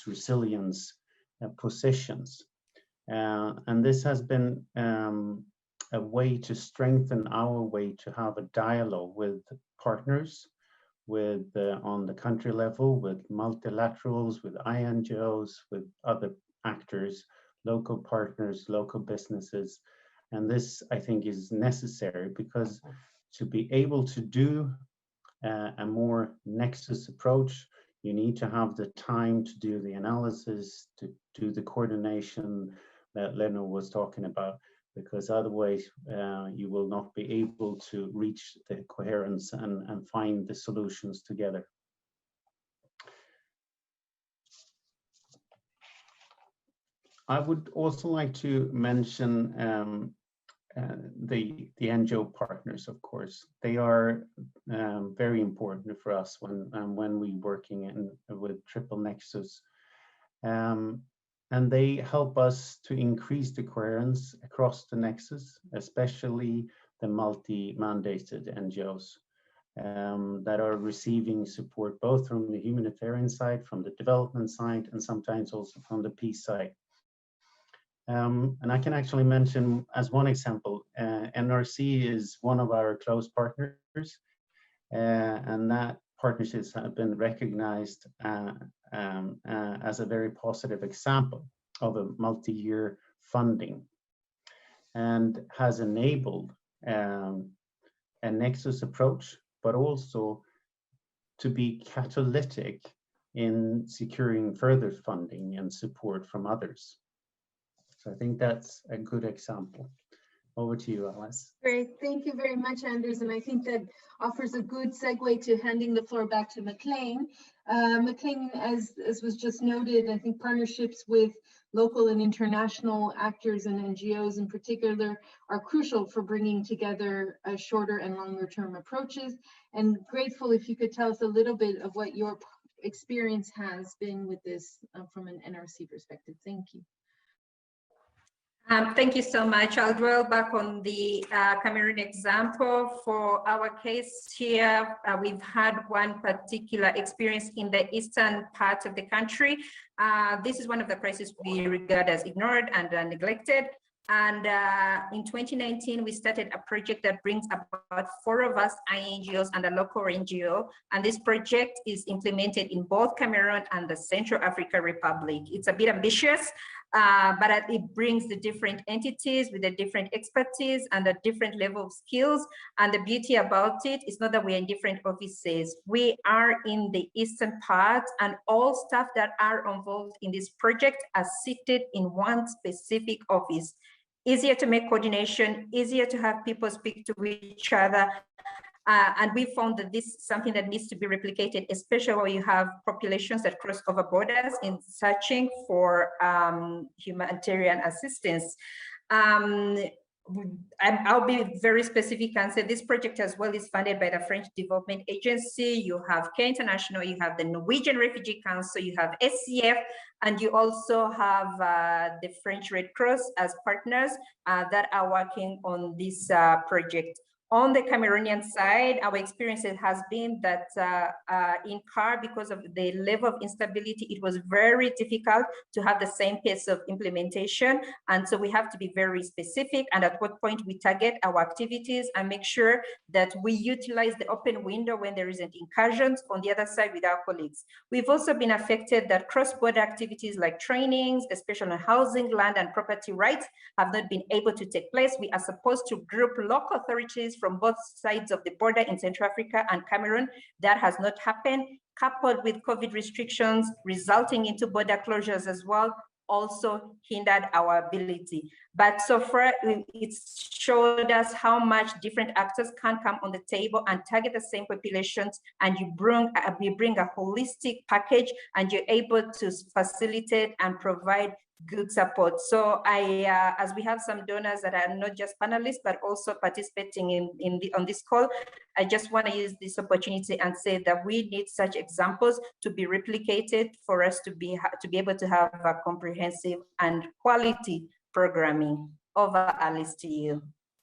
resilience positions. And this has been a way to strengthen our way to have a dialogue with partners, on the country level, with multilaterals, with INGOs, with other actors, local partners, local businesses. And this, I think, is necessary because to be able to do a more nexus approach, you need to have the time to do the analysis, to do the coordination that Leno was talking about, because otherwise you will not be able to reach the coherence and find the solutions together. I would also like to mention the Ngo Partners, of course. They are very important for us when we working with triple nexus. And they help us to increase the coherence across the nexus, especially the multi-mandated NGOs that are receiving support both from the humanitarian side, from the development side, and sometimes also from the peace side. And I can actually mention as one example, NRC is one of our close partners, and that partnerships have been recognized as a very positive example of a multi-year funding, and has enabled a nexus approach, but also to be catalytic in securing further funding and support from others. So I think that's a good example. Over to you, Alice. Great, thank you very much, Anders. And I think that offers a good segue to handing the floor back to McLean. McLean, as was just noted, I think partnerships with local and international actors and NGOs in particular are crucial for bringing together shorter and longer term approaches. And grateful if you could tell us a little bit of what your experience has been with this from an NRC perspective. Thank you. Thank you so much. I'll dwell back on the Cameroon example. For our case here, we've had one particular experience in the eastern part of the country. This is one of the crises we regard as ignored and neglected. And in 2019, we started a project that brings about 4 of us INGOs and a local NGO. And this project is implemented in both Cameroon and the Central African Republic. It's a bit ambitious, but it brings the different entities with the different expertise and a different level of skills. And the beauty about it is not that we're in different offices. We are in the eastern part, and all staff that are involved in this project are seated in one specific office. Easier to make coordination, easier to have people speak to each other, And we found that this is something that needs to be replicated, especially when you have populations that cross over borders in searching for humanitarian assistance. I'll be very specific and say this project as well is funded by the French Development Agency. You have Care International, you have the Norwegian Refugee Council, you have SCF, and you also have the French Red Cross as partners that are working on this project. On the Cameroonian side, our experience has been that in CAR, because of the level of instability, it was very difficult to have the same pace of implementation. And so we have to be very specific and at what point we target our activities and make sure that we utilize the open window when there isn't incursions on the other side with our colleagues. We've also been affected that cross-border activities like trainings, especially on housing, land, and property rights, have not been able to take place. We are supposed to group local authorities from both sides of the border in Central Africa and Cameroon. That has not happened, coupled with COVID restrictions resulting into border closures as well, also hindered our ability. But so far, it's showed us how much different actors can come on the table and target the same populations, and you bring a holistic package, and you're able to facilitate and provide good support. So as we have some donors that are not just panelists, but also participating on this call, I just want to use this opportunity and say that we need such examples to be replicated for us to be able to have a comprehensive and quality programming. Over, Alice, to you.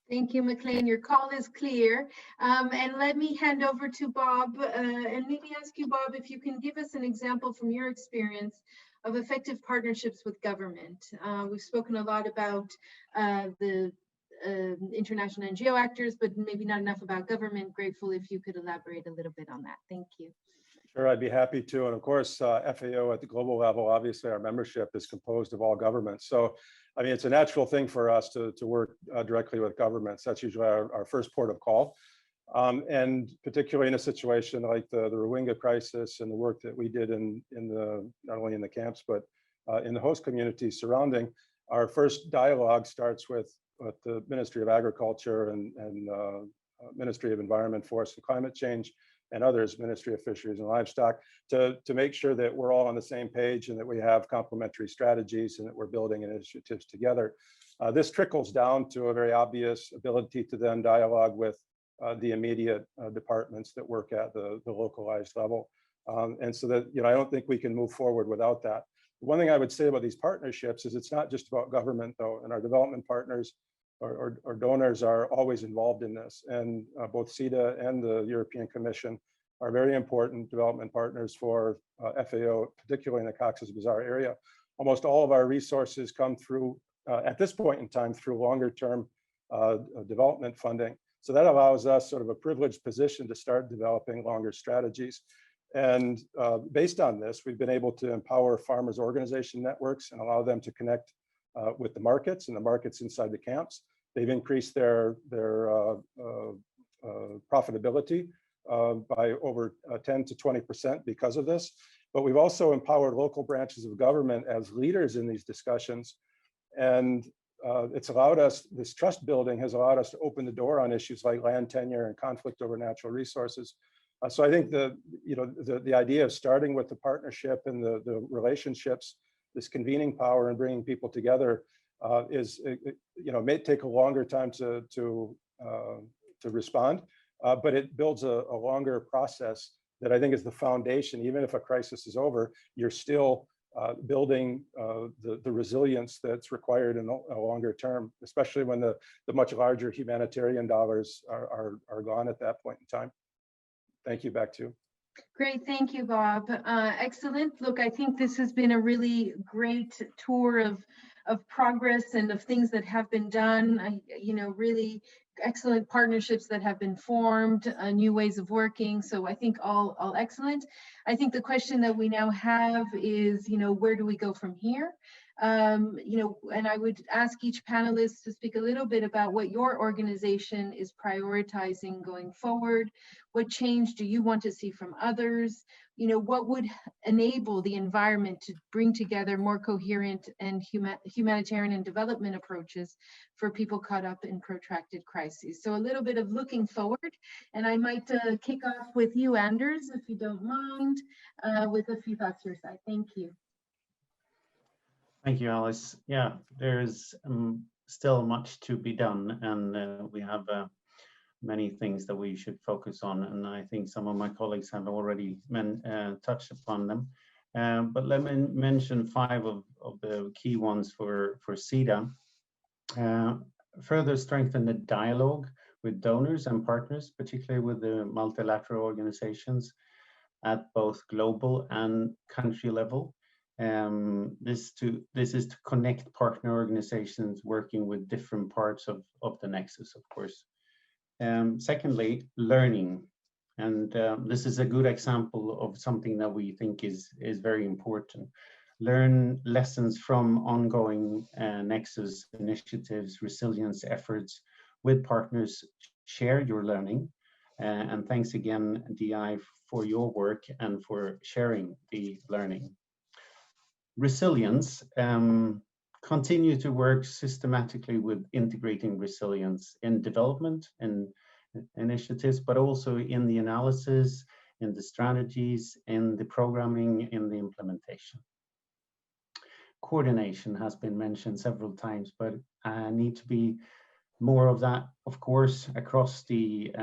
Thank you, McLean. Your call is clear. And let me hand over to Bob and maybe ask you, Bob, if you can give us an example from your experience of effective partnerships with government. We've spoken a lot about the international NGO actors, but maybe not enough about government. Grateful if you could elaborate a little bit on that. Thank you. Sure, I'd be happy to. And of course, FAO at the global level, obviously our membership is composed of all governments. So, I mean, it's a natural thing for us to work directly with governments. That's usually our first port of call. And particularly in a situation like the Rohingya crisis and the work that we did not only in the camps, but in the host communities surrounding, our first dialogue starts with the Ministry of Agriculture and Ministry of Environment, Forest and Climate Change, and others, Ministry of Fisheries and Livestock, to make sure that we're all on the same page and that we have complementary strategies and that we're building initiatives together. This trickles down to a very obvious ability to then dialogue with the immediate departments that work at the localized level. And so that, I don't think we can move forward without that. One thing I would say about these partnerships is it's not just about government though, and our development partners or donors are always involved in this. And both CEDA and the European Commission are very important development partners for FAO, particularly in the Cox's Bazar area. Almost all of our resources come through, at this point in time, through longer term development funding. So that allows us sort of a privileged position to start developing longer strategies. And based on this, we've been able to empower farmers' organization networks and allow them to connect with the markets and the markets inside the camps. They've increased their profitability by over 10 to 20% because of this. But we've also empowered local branches of government as leaders in these discussions. And it's allowed us, this trust building has allowed us to open the door on issues like land tenure and conflict over natural resources. So I think the idea of starting with the partnership and the relationships, this convening power and bringing people together may take a longer time to respond, but it builds a longer process that I think is the foundation. Even if a crisis is over, you're still building the resilience that's required in a longer term, especially when the much larger humanitarian dollars are gone at that point in time. Thank you. Back to you. Great, thank you, Bob. Excellent. Look, I think this has been a really great tour of progress and of things that have been done. Really excellent partnerships that have been formed, new ways of working. So I think all excellent. I think the question that we now have is, where do we go from here? You know, and I would ask each panelist to speak a little bit about what your organization is prioritizing going forward. What change do you want to see from others? You know, what would enable the environment to bring together more coherent and humanitarian and development approaches for people caught up in protracted crises? So a little bit of looking forward, and I might kick off with you, Anders, if you don't mind, with a few thoughts your side. Thank you. Thank you, Alice. Yeah, there's still much to be done, and we have many things that we should focus on, and I think some of my colleagues have already touched upon them. But let me mention 5 of the key ones for CEDA. Further strengthen the dialogue with donors and partners, particularly with the multilateral organizations at both global and country level. This is to connect partner organizations working with different parts of the nexus, of course. Secondly, learning. And this is a good example of something that we think is very important. Learn lessons from ongoing nexus initiatives, resilience efforts with partners. Share your learning. And thanks again, DI, for your work and for sharing the learning. Resilience, continue to work systematically with integrating resilience in development and initiatives, but also in the analysis, in the strategies, in the programming, in the implementation. Coordination has been mentioned several times, but need to be more of that, of course, across the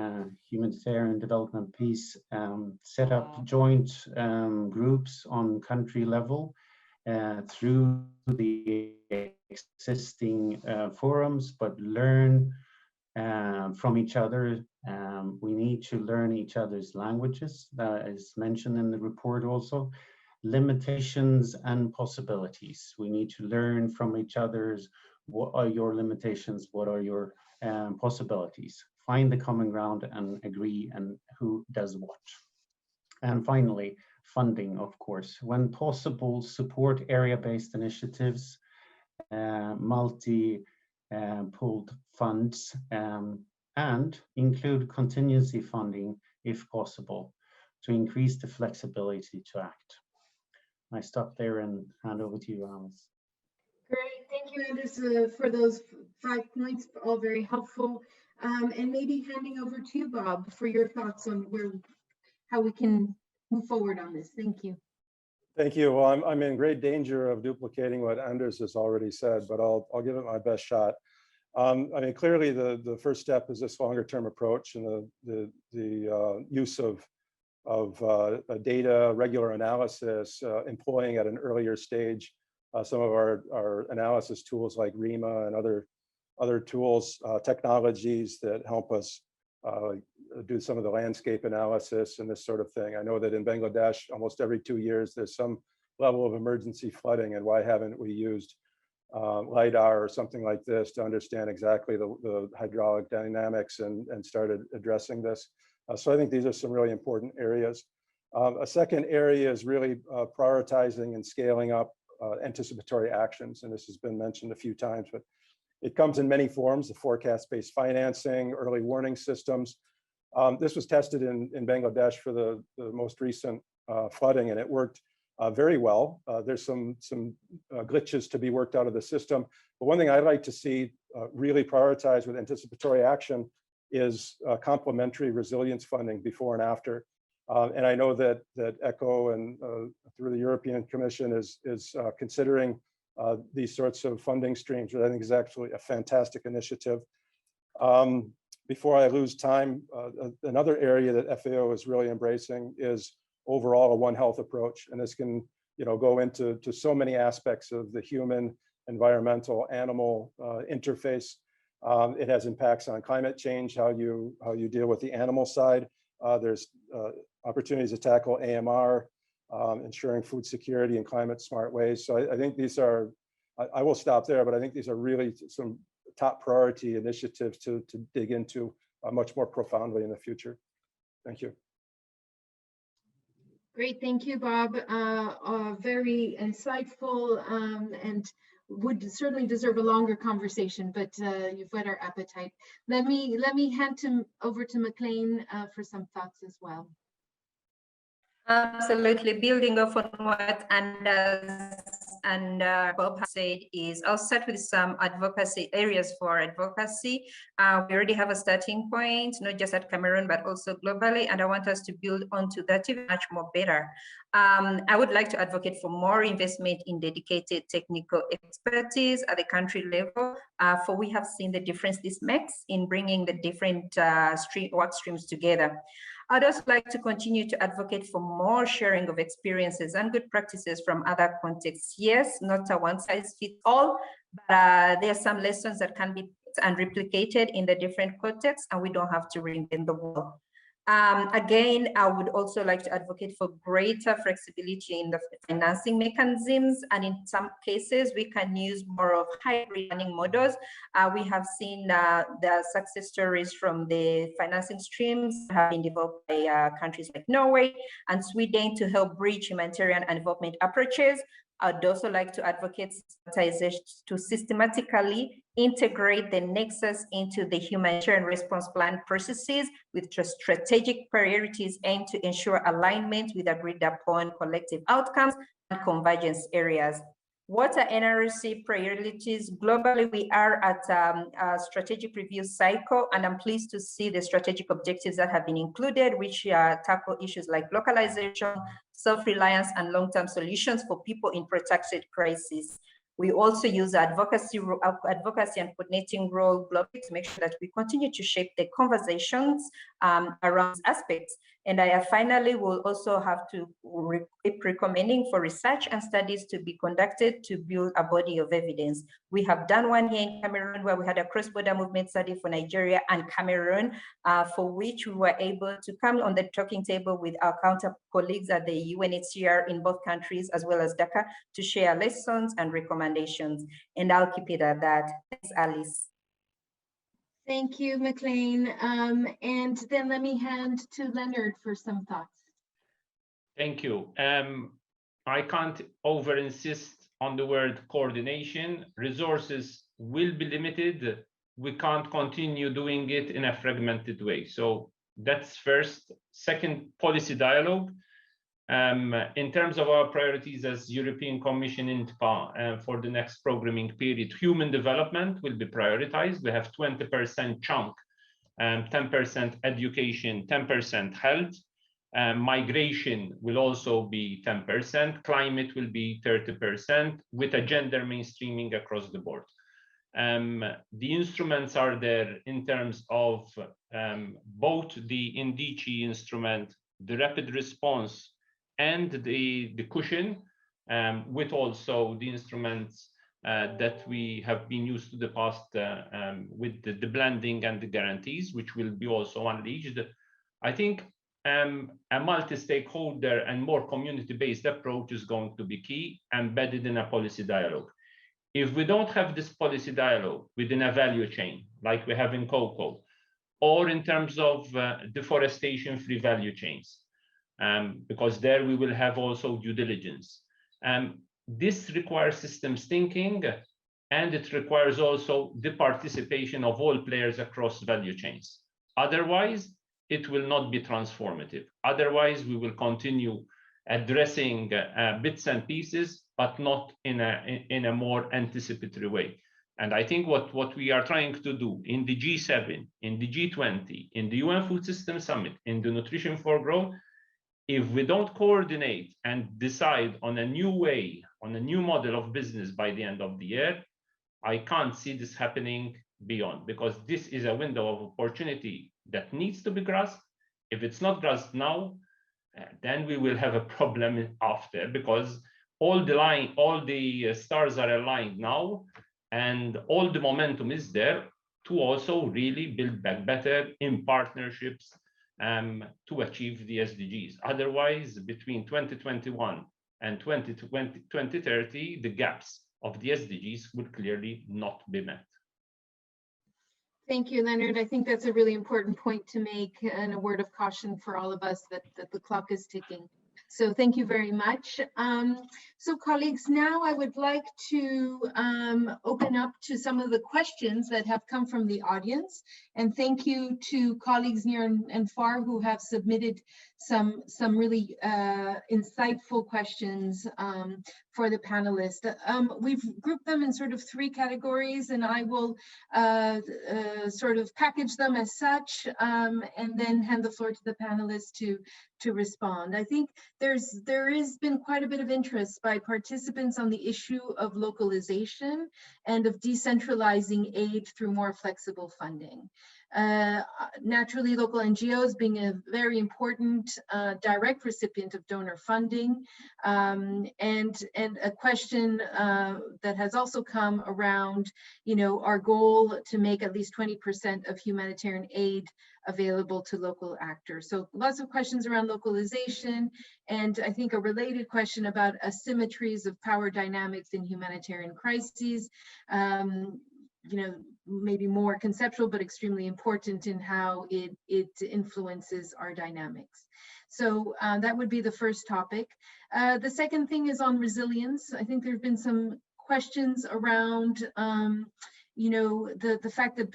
humanitarian development piece. Set up joint groups on country level through the existing forums, but learn from each other. We need to learn each other's languages. That is mentioned in the report also. Limitations and possibilities. We need to learn from each other's, what are your limitations, what are your possibilities. Find the common ground and agree and who does what. And finally, funding, of course. When possible, support area-based initiatives, multi-pooled funds, and include contingency funding if possible to increase the flexibility to act. I stop there and hand over to you, Alice. Great, thank you, Anders, for those 5 points, all very helpful. And maybe handing over to you, Bob, for your thoughts on how we can move forward on this. Thank you. Thank you. Well, I'm in great danger of duplicating what Anders has already said, but I'll give it my best shot. I mean, clearly the first step is this longer term approach and the use of data, regular analysis, employing at an earlier stage some of our analysis tools like REMA and other tools, technologies that help us do some of the landscape analysis and this sort of thing. I know that in Bangladesh, almost every 2 years, there's some level of emergency flooding, and why haven't we used LIDAR or something like this to understand exactly the hydraulic dynamics and started addressing this. So I think these are some really important areas. A second area is really prioritizing and scaling up anticipatory actions, and this has been mentioned a few times, but it comes in many forms: the forecast-based financing, early warning systems. This was tested in Bangladesh for the most recent flooding, and it worked very well. There's some glitches to be worked out of the system, but one thing I'd like to see really prioritized with anticipatory action is complementary resilience funding before and after. And I know that ECHO and through the European Commission is considering these sorts of funding streams, which I think is actually a fantastic initiative. Before I lose time, another area that FAO is really embracing is overall a One Health approach, and this can go into so many aspects of the human, environmental, animal interface. It has impacts on climate change, how you deal with the animal side. There's opportunities to tackle AMR, ensuring food security in climate smart ways. So I think these are, I will stop there, but I think these are really some top priority initiatives to dig into much more profoundly in the future. Thank you. Great, thank you, Bob. Very insightful and would certainly deserve a longer conversation, but you've whet our appetite. Let me hand over to McLean for some thoughts as well. Absolutely. Building off on what Anders and Bob has said is, I'll start with some advocacy areas for advocacy. We already have a starting point, not just at Cameroon, but also globally, and I want us to build onto that even much more better. I would like to advocate for more investment in dedicated technical expertise at the country level, for we have seen the difference this makes in bringing the different work streams together. I'd also like to continue to advocate for more sharing of experiences and good practices from other contexts. Yes, not a one size fits all, but there are some lessons that can be and replicated in the different contexts, and we don't have to reinvent the wheel. Again, I would also like to advocate for greater flexibility in the financing mechanisms, and in some cases, we can use more of hybrid funding models. We have seen the success stories from the financing streams have been developed by countries like Norway and Sweden to help bridge humanitarian and development approaches. I'd also like to advocate to systematically integrate the nexus into the humanitarian response plan processes with strategic priorities aimed to ensure alignment with agreed upon collective outcomes and convergence areas. What are NRC priorities? Globally, we are at a strategic review cycle, and I'm pleased to see the strategic objectives that have been included, which tackle issues like localization, self-reliance, and long-term solutions for people in protracted crises. We also use advocacy and coordinating role globally to make sure that we continue to shape the conversations around aspects. And I finally will also have to keep recommending for research and studies to be conducted to build a body of evidence. We have done one here in Cameroon where we had a cross-border movement study for Nigeria and Cameroon, for which we were able to come on the talking table with our counter colleagues at the UNHCR in both countries, as well as Dakar, to share lessons and recommendations. And I'll keep it at that. Thanks, Alice. Thank you, McLean. And then let me hand to Leonard for some thoughts. Thank you. I can't over insist on the word coordination. Resources will be limited. We can't continue doing it in a fragmented way. So that's first. Second, policy dialogue. In terms of our priorities as European Commission INTPA for the next programming period, human development will be prioritized. We have 20% chunk, 10% education, 10% health. Migration will also be 10%. Climate will be 30% with a gender mainstreaming across the board. The instruments are there in terms of both the NDC instrument, the rapid response, and the cushion, with also the instruments that we have been used to the past with the blending and the guarantees, which will be also unleashed. I think a multi-stakeholder and more community-based approach is going to be key, embedded in a policy dialogue. If we don't have this policy dialogue within a value chain, like we have in cocoa, or in terms of deforestation-free value chains, because there we will have also due diligence. This requires systems thinking, and it requires also the participation of all players across value chains. Otherwise, it will not be transformative. Otherwise, we will continue addressing bits and pieces, but not in a more anticipatory way. And I think what we are trying to do in the G7, in the G20, in the UN Food System Summit, in the Nutrition for Growth, if we don't coordinate and decide on a new way, on a new model of business by the end of the year, I can't see this happening beyond, because this is a window of opportunity that needs to be grasped. If it's not grasped now, then we will have a problem after, because all the stars are aligned now, and all the momentum is there to also really build back better in partnerships to achieve the SDGs. Otherwise, between 2021 and 2030, the gaps of the SDGs would clearly not be met. Thank you, Leonard. I think that's a really important point to make, and a word of caution for all of us that the clock is ticking. So thank you very much. So colleagues, now I would like to open up to some of the questions that have come from the audience. And thank you to colleagues near and far who have submitted some really insightful questions for the panelists. We've grouped them in sort of three categories, and I will sort of package them as such, and then hand the floor to the panelists to respond. I think there has been quite a bit of interest by participants on the issue of localization and of decentralizing aid through more flexible funding. Naturally, local NGOs being a very important direct recipient of donor funding, and a question that has also come around, our goal to make at least 20% of humanitarian aid available to local actors. So lots of questions around localization, and I think a related question about asymmetries of power dynamics in humanitarian crises. Maybe more conceptual, but extremely important in how it influences our dynamics. So that would be the first topic. The second thing is on resilience. I think there have been some questions around the fact that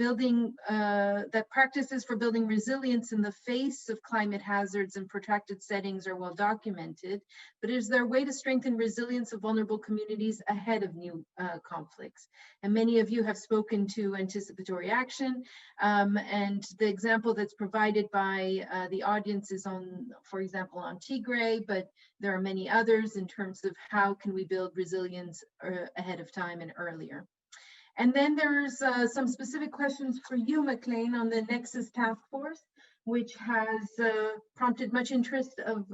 that practices for building resilience in the face of climate hazards and protracted settings are well documented, but is there a way to strengthen resilience of vulnerable communities ahead of new conflicts? And many of you have spoken to anticipatory action, and the example that's provided by the audience is on, for example, on Tigray, but there are many others in terms of how can we build resilience ahead of time and earlier. And then there's some specific questions for you, McLean, on the Nexus task force, which has prompted much interest of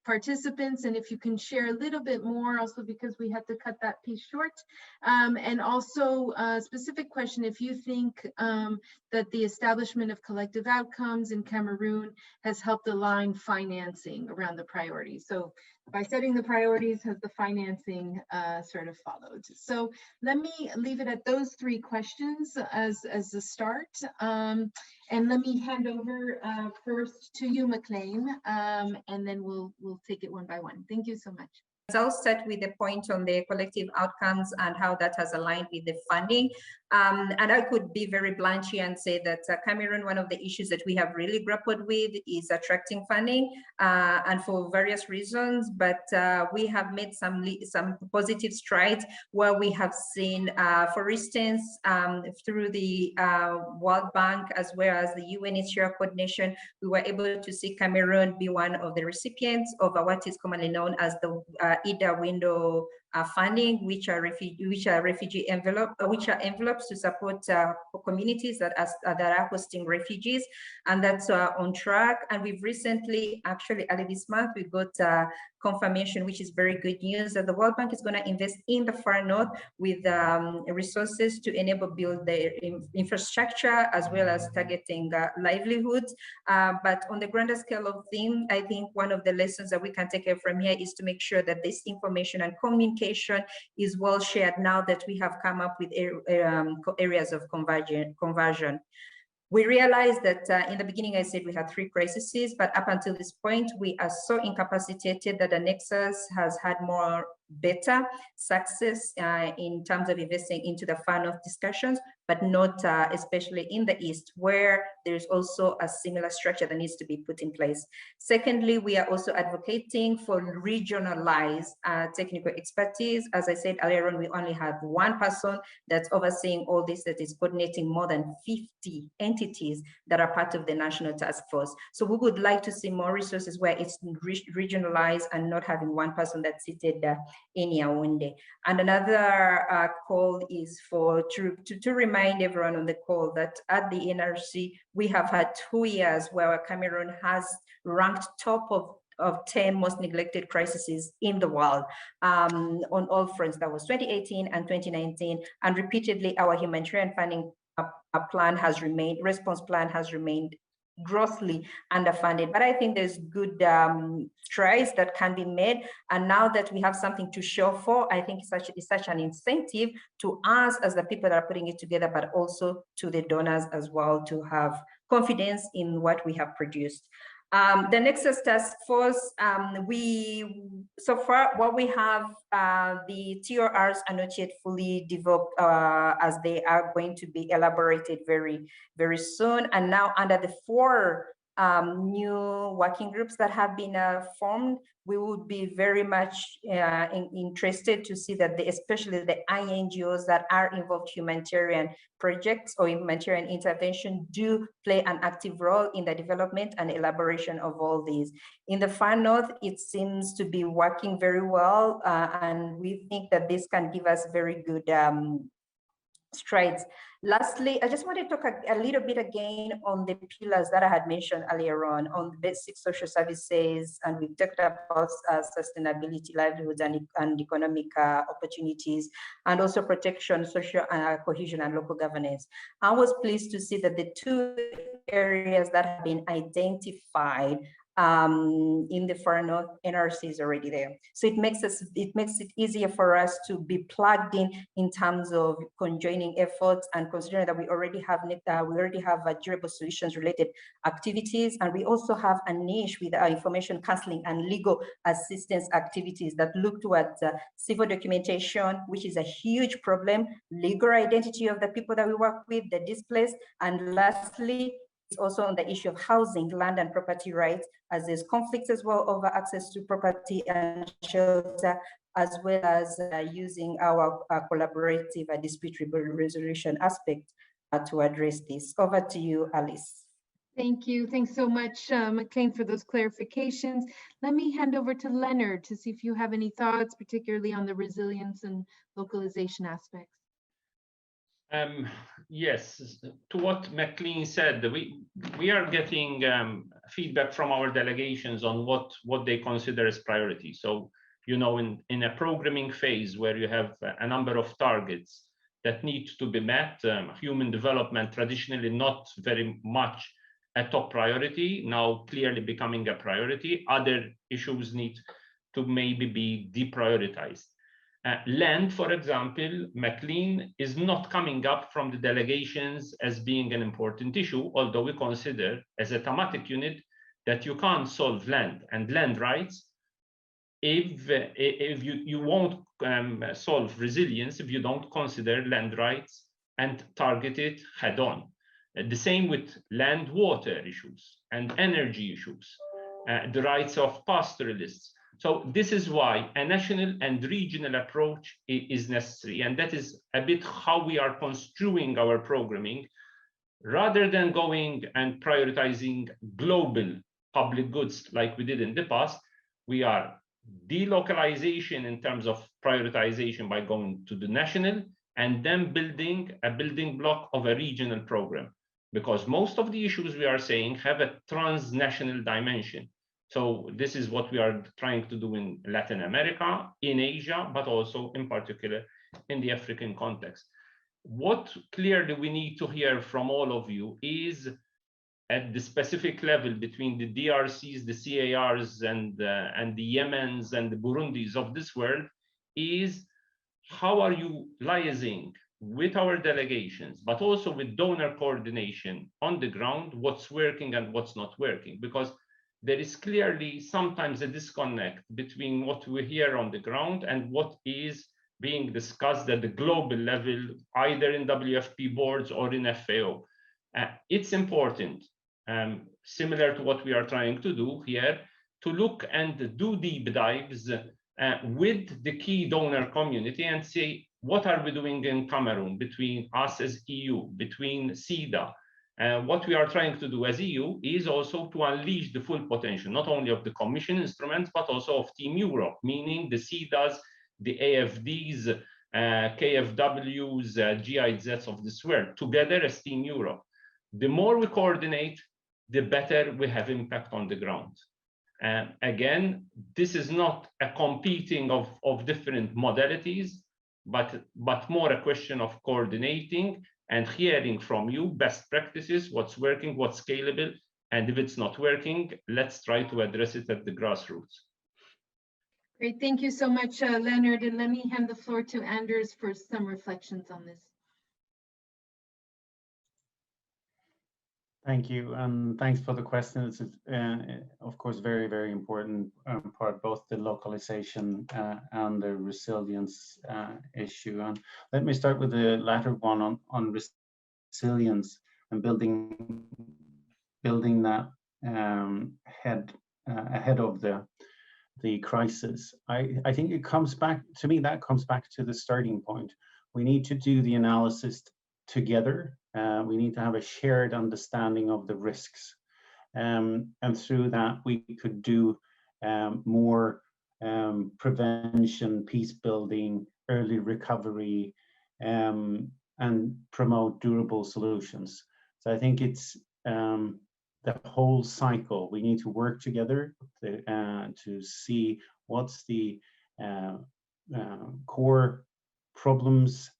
participants. And if you can share a little bit more, also because we had to cut that piece short. And also a specific question, if you think that the establishment of collective outcomes in Cameroon has helped align financing around the priorities. So by setting the priorities, has the financing sort of followed? So let me leave it at those three questions as a start. And let me hand over first to you, McLean, and then we'll take it one by one. Thank you so much. I'll start with the point on the collective outcomes and how that has aligned with the funding. And I could be very blunt here and say that Cameroon, one of the issues that we have really grappled with is attracting funding, and for various reasons, but we have made some positive strides where we have seen, for instance, through the World Bank as well as the UNHCR coordination, we were able to see Cameroon be one of the recipients of what is commonly known as the IDA window funding, which are refugee envelopes to support communities that are hosting refugees, and that's on track. And we've recently, actually early this month, we got confirmation, which is very good news, that the World Bank is going to invest in the far north with resources to enable build the infrastructure as well as targeting livelihoods. But on the grander scale of things, I think one of the lessons that we can take from here is to make sure that this information and communication is well shared now that we have come up with areas of conversion. We realized that in the beginning, I said we had 3 crises, but up until this point, we are so incapacitated that the Nexus has had better success in terms of investing into the far north discussions, but not especially in the East, where there's also a similar structure that needs to be put in place. Secondly, we are also advocating for regionalized technical expertise. As I said earlier on, we only have one person that's overseeing all this, that is coordinating more than 50 entities that are part of the national task force. So we would like to see more resources where it's regionalized and not having one person that's seated in Yaoundé. And another call is to remind everyone on the call that at the NRC, we have had 2 years where Cameroon has ranked top of 10 most neglected crises in the world on all fronts. That was 2018 and 2019. And repeatedly, our humanitarian funding response plan has remained grossly underfunded. But I think there's good strides that can be made. And now that we have something to show for, I think it's such an incentive to us as the people that are putting it together, but also to the donors as well, to have confidence in what we have produced. The Nexus Task Force, so far what we have, the TORs are not yet fully developed, as they are going to be elaborated very, very soon. And now under the 4 new working groups that have been formed, we would be very much interested to see that especially the INGOs that are involved humanitarian projects or humanitarian intervention do play an active role in the development and elaboration of all these. In the far north, it seems to be working very well, and we think that this can give us very good strides. Lastly, I just want to talk a little bit again on the pillars that I had mentioned earlier on the basic social services, and we talked about sustainability, livelihoods, and economic opportunities, and also protection, social cohesion, and local governance. I was pleased to see that the 2 areas that have been identified in the far north, NRC is already there. So it makes it easier for us to be plugged in terms of conjoining efforts, and considering that we already have durable solutions related activities, and we also have a niche with our information counseling and legal assistance activities that look towards civil documentation, which is a huge problem, legal identity of the people that we work with, the displaced, and lastly, also on the issue of housing, land, and property rights, as there's conflicts as well over access to property and shelter, as well as using our collaborative dispute resolution aspect to address this. Over to you, Alice. Thank you. Thanks so much, McLean, for those clarifications. Let me hand over to Leonard to see if you have any thoughts, particularly on the resilience and localization aspects. Yes, to what McLean said, we are getting feedback from our delegations on what they consider as priority. So, you know, in a programming phase where you have a number of targets that need to be met, human development traditionally not very much a top priority, now clearly becoming a priority. Other issues need to maybe be deprioritized. Land, for example, McLean is not coming up from the delegations as being an important issue, although we consider as a thematic unit that you can't solve land and land rights if you won't solve resilience if you don't consider land rights and target it head on. The same with land water issues and energy issues, the rights of pastoralists. So this is why a national and regional approach is necessary. And that is a bit how we are construing our programming. Rather than going and prioritizing global public goods like we did in the past, we are delocalization in terms of prioritization by going to the national and then building a building block of a regional program. Because most of the issues we are saying have a transnational dimension. So this is what we are trying to do in Latin America, in Asia, but also in particular in the African context. What clearly we need to hear from all of you is at the specific level between the DRCs, the CARs, and the Yemens and the Burundis of this world is how are you liaising with our delegations, but also with donor coordination on the ground, what's working and what's not working, because there is clearly sometimes a disconnect between what we hear on the ground and what is being discussed at the global level, either in WFP boards or in FAO. It's important, similar to what we are trying to do here, to look and do deep dives with the key donor community and say, what are we doing in Cameroon between us as EU, between CEDA? What we are trying to do as EU is also to unleash the full potential, not only of the Commission instruments, but also of Team Europe, meaning the CEDAs, the AFDs, KFWs, GIZs of this world, together as Team Europe. The more we coordinate, the better we have impact on the ground. Again, this is not a competing of different modalities, but more a question of coordinating and hearing from you best practices, what's working, what's scalable, and if it's not working, let's try to address it at the grassroots. Great, thank you so much, Leonard, and let me hand the floor to Anders for some reflections on this. Thank you, and thanks for the question. It's of course very, very important part, both the localization and the resilience issue. And let me start with the latter one on resilience and building that ahead of the crisis. I think it comes back to me. That comes back to the starting point. We need to do the analysis together. We need to have a shared understanding of the risks. And through that, we could do more prevention, peace building, early recovery, and promote durable solutions. So I think it's the whole cycle. We need to work together to see what's the core problems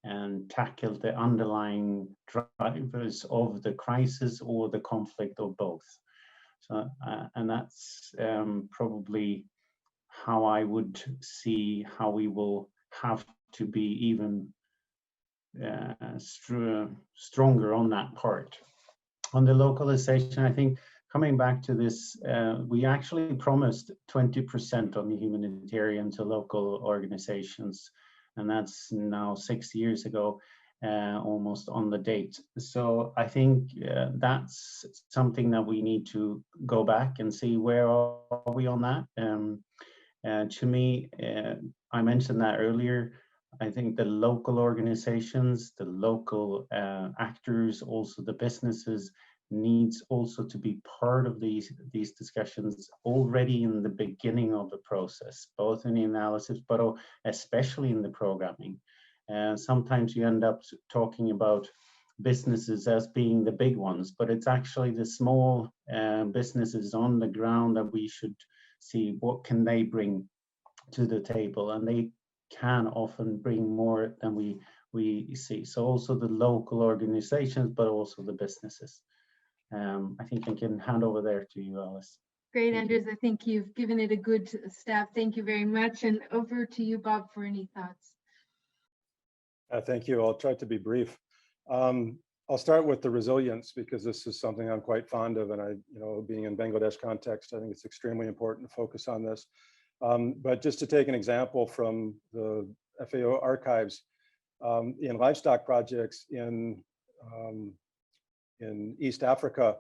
and tackle the underlying drivers of the crisis or the conflict or both. So, and that's probably how I would see how we will have to be even stronger on that part. On the localization, I think coming back to this, we actually promised 20% on the humanitarian to local organizations, and that's now 6 years ago, almost on the date. So I think that's something that we need to go back and see where are we on that. To me, I mentioned that earlier, I think the local organizations, the local actors, also the businesses, needs also to be part of these discussions already in the beginning of the process, both in the analysis, but especially in the programming. Sometimes you end up talking about businesses as being the big ones, but it's actually the small businesses on the ground that we should see what can they bring to the table, and they can often bring more than we see. So also the local organizations, but also the businesses. I think I can hand over there to you, Alice. Great, Anders. I think you've given it a good stab. Thank you very much. And over to you, Bob, for any thoughts. Thank you. I'll try to be brief. I'll start with the resilience, because this is something I'm quite fond of, and being in Bangladesh context, I think it's extremely important to focus on this. But just to take an example from the FAO archives, in livestock projects in East Africa,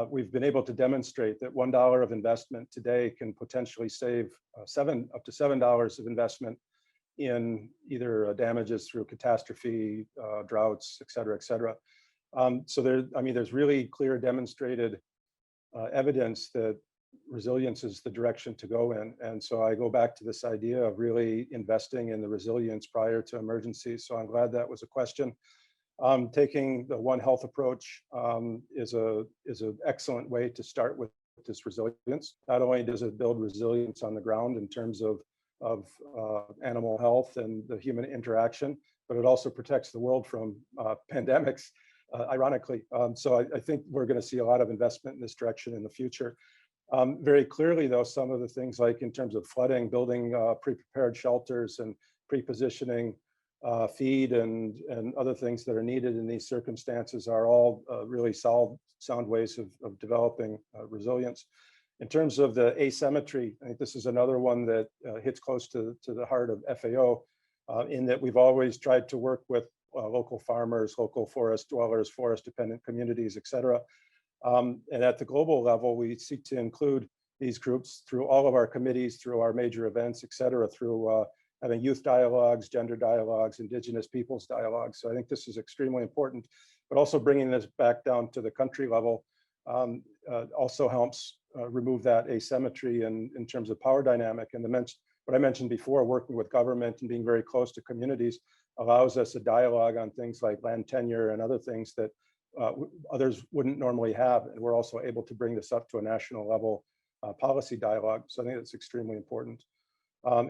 we've been able to demonstrate that $1 of investment today can potentially save up to $7 of investment in either damages through catastrophe, droughts, et cetera, et cetera. So there's really clear demonstrated evidence that resilience is the direction to go in. And so I go back to this idea of really investing in the resilience prior to emergencies. So I'm glad that was a question. Taking the One Health approach is an excellent way to start with this resilience. Not only does it build resilience on the ground in terms of animal health and the human interaction, but it also protects the world from pandemics, ironically. So I think we're going to see a lot of investment in this direction in the future. Very clearly, though, some of the things like in terms of flooding, building pre-prepared shelters and pre-positioning feed and other things that are needed in these circumstances are all really sound ways of developing resilience. In terms of the asymmetry, I think this is another one that hits close to the heart of FAO, in that we've always tried to work with local farmers, local forest dwellers, forest-dependent communities, et cetera. And at the global level, we seek to include these groups through all of our committees, through our major events, et cetera, through having youth dialogues, gender dialogues, indigenous peoples dialogues. So I think this is extremely important, but also bringing this back down to the country level also helps remove that asymmetry in terms of power dynamic. And what I mentioned before, working with government and being very close to communities allows us a dialogue on things like land tenure and other things that others wouldn't normally have. And we're also able to bring this up to a national level policy dialogue. So I think that's extremely important.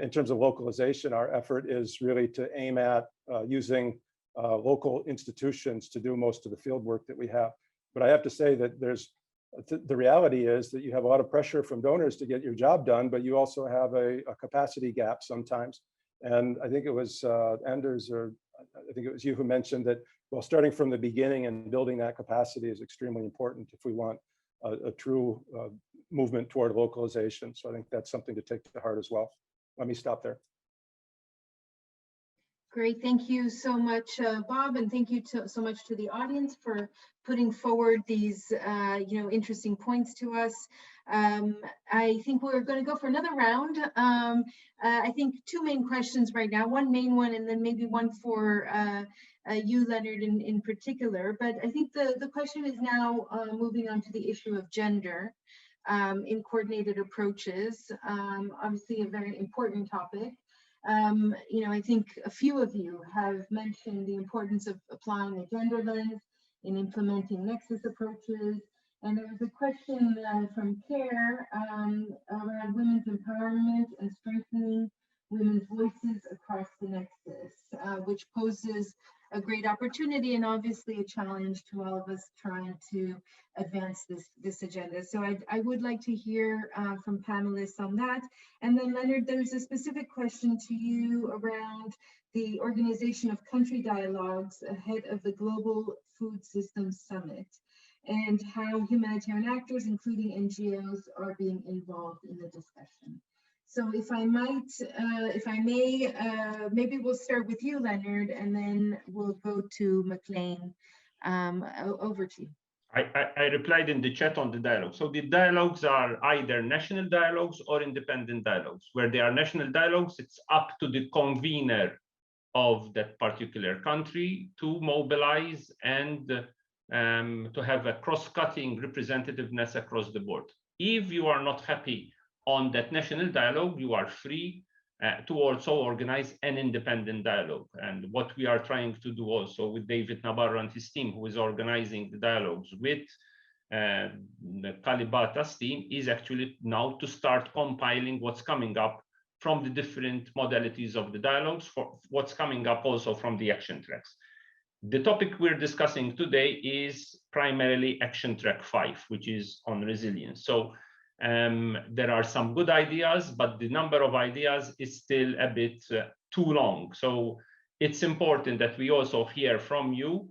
In terms of localization, our effort is really to aim at using local institutions to do most of the field work that we have. But I have to say that the reality is that you have a lot of pressure from donors to get your job done, but you also have a capacity gap sometimes. And I think it was Anders or I think it was you who mentioned that, well, starting from the beginning and building that capacity is extremely important if we want a true movement toward localization. So I think that's something to take to heart as well. Let me stop there. Great, thank you so much, Bob, and thank you so much to the audience for putting forward these, interesting points to us. I think we're going to go for another round. I think two main questions right now, one main one, and then maybe one for you, Leonard, in particular. But I think the question is now moving on to the issue of gender in coordinated approaches. Obviously, a very important topic. I think a few of you have mentioned the importance of applying a gender lens in implementing nexus approaches. And there was a question from CARE around women's empowerment and strengthening women's voices across the nexus, which poses a great opportunity and obviously a challenge to all of us trying to advance this agenda. So I would like to hear from panelists on that. And then Leonard, there's a specific question to you around the organization of country dialogues ahead of the Global Food Systems Summit and how humanitarian actors, including NGOs, are being involved in the discussion. So if I may, maybe we'll start with you, Leonard, and then we'll go to McLean. Over to you. I replied in the chat on the dialogue. So the dialogues are either national dialogues or independent dialogues. Where they are national dialogues, it's up to the convener of that particular country to mobilize and to have a cross-cutting representativeness across the board. If you are not happy on that national dialogue, you are free to also organize an independent dialogue. And what we are trying to do also with David Nabarro and his team, who is organizing the dialogues with the Kalibata's team, is actually now to start compiling what's coming up from the different modalities of the dialogues, for what's coming up also from the action tracks. The topic we're discussing today is primarily action track 5, which is on resilience. So there are some good ideas, but the number of ideas is still a bit too long. So it's important that we also hear from you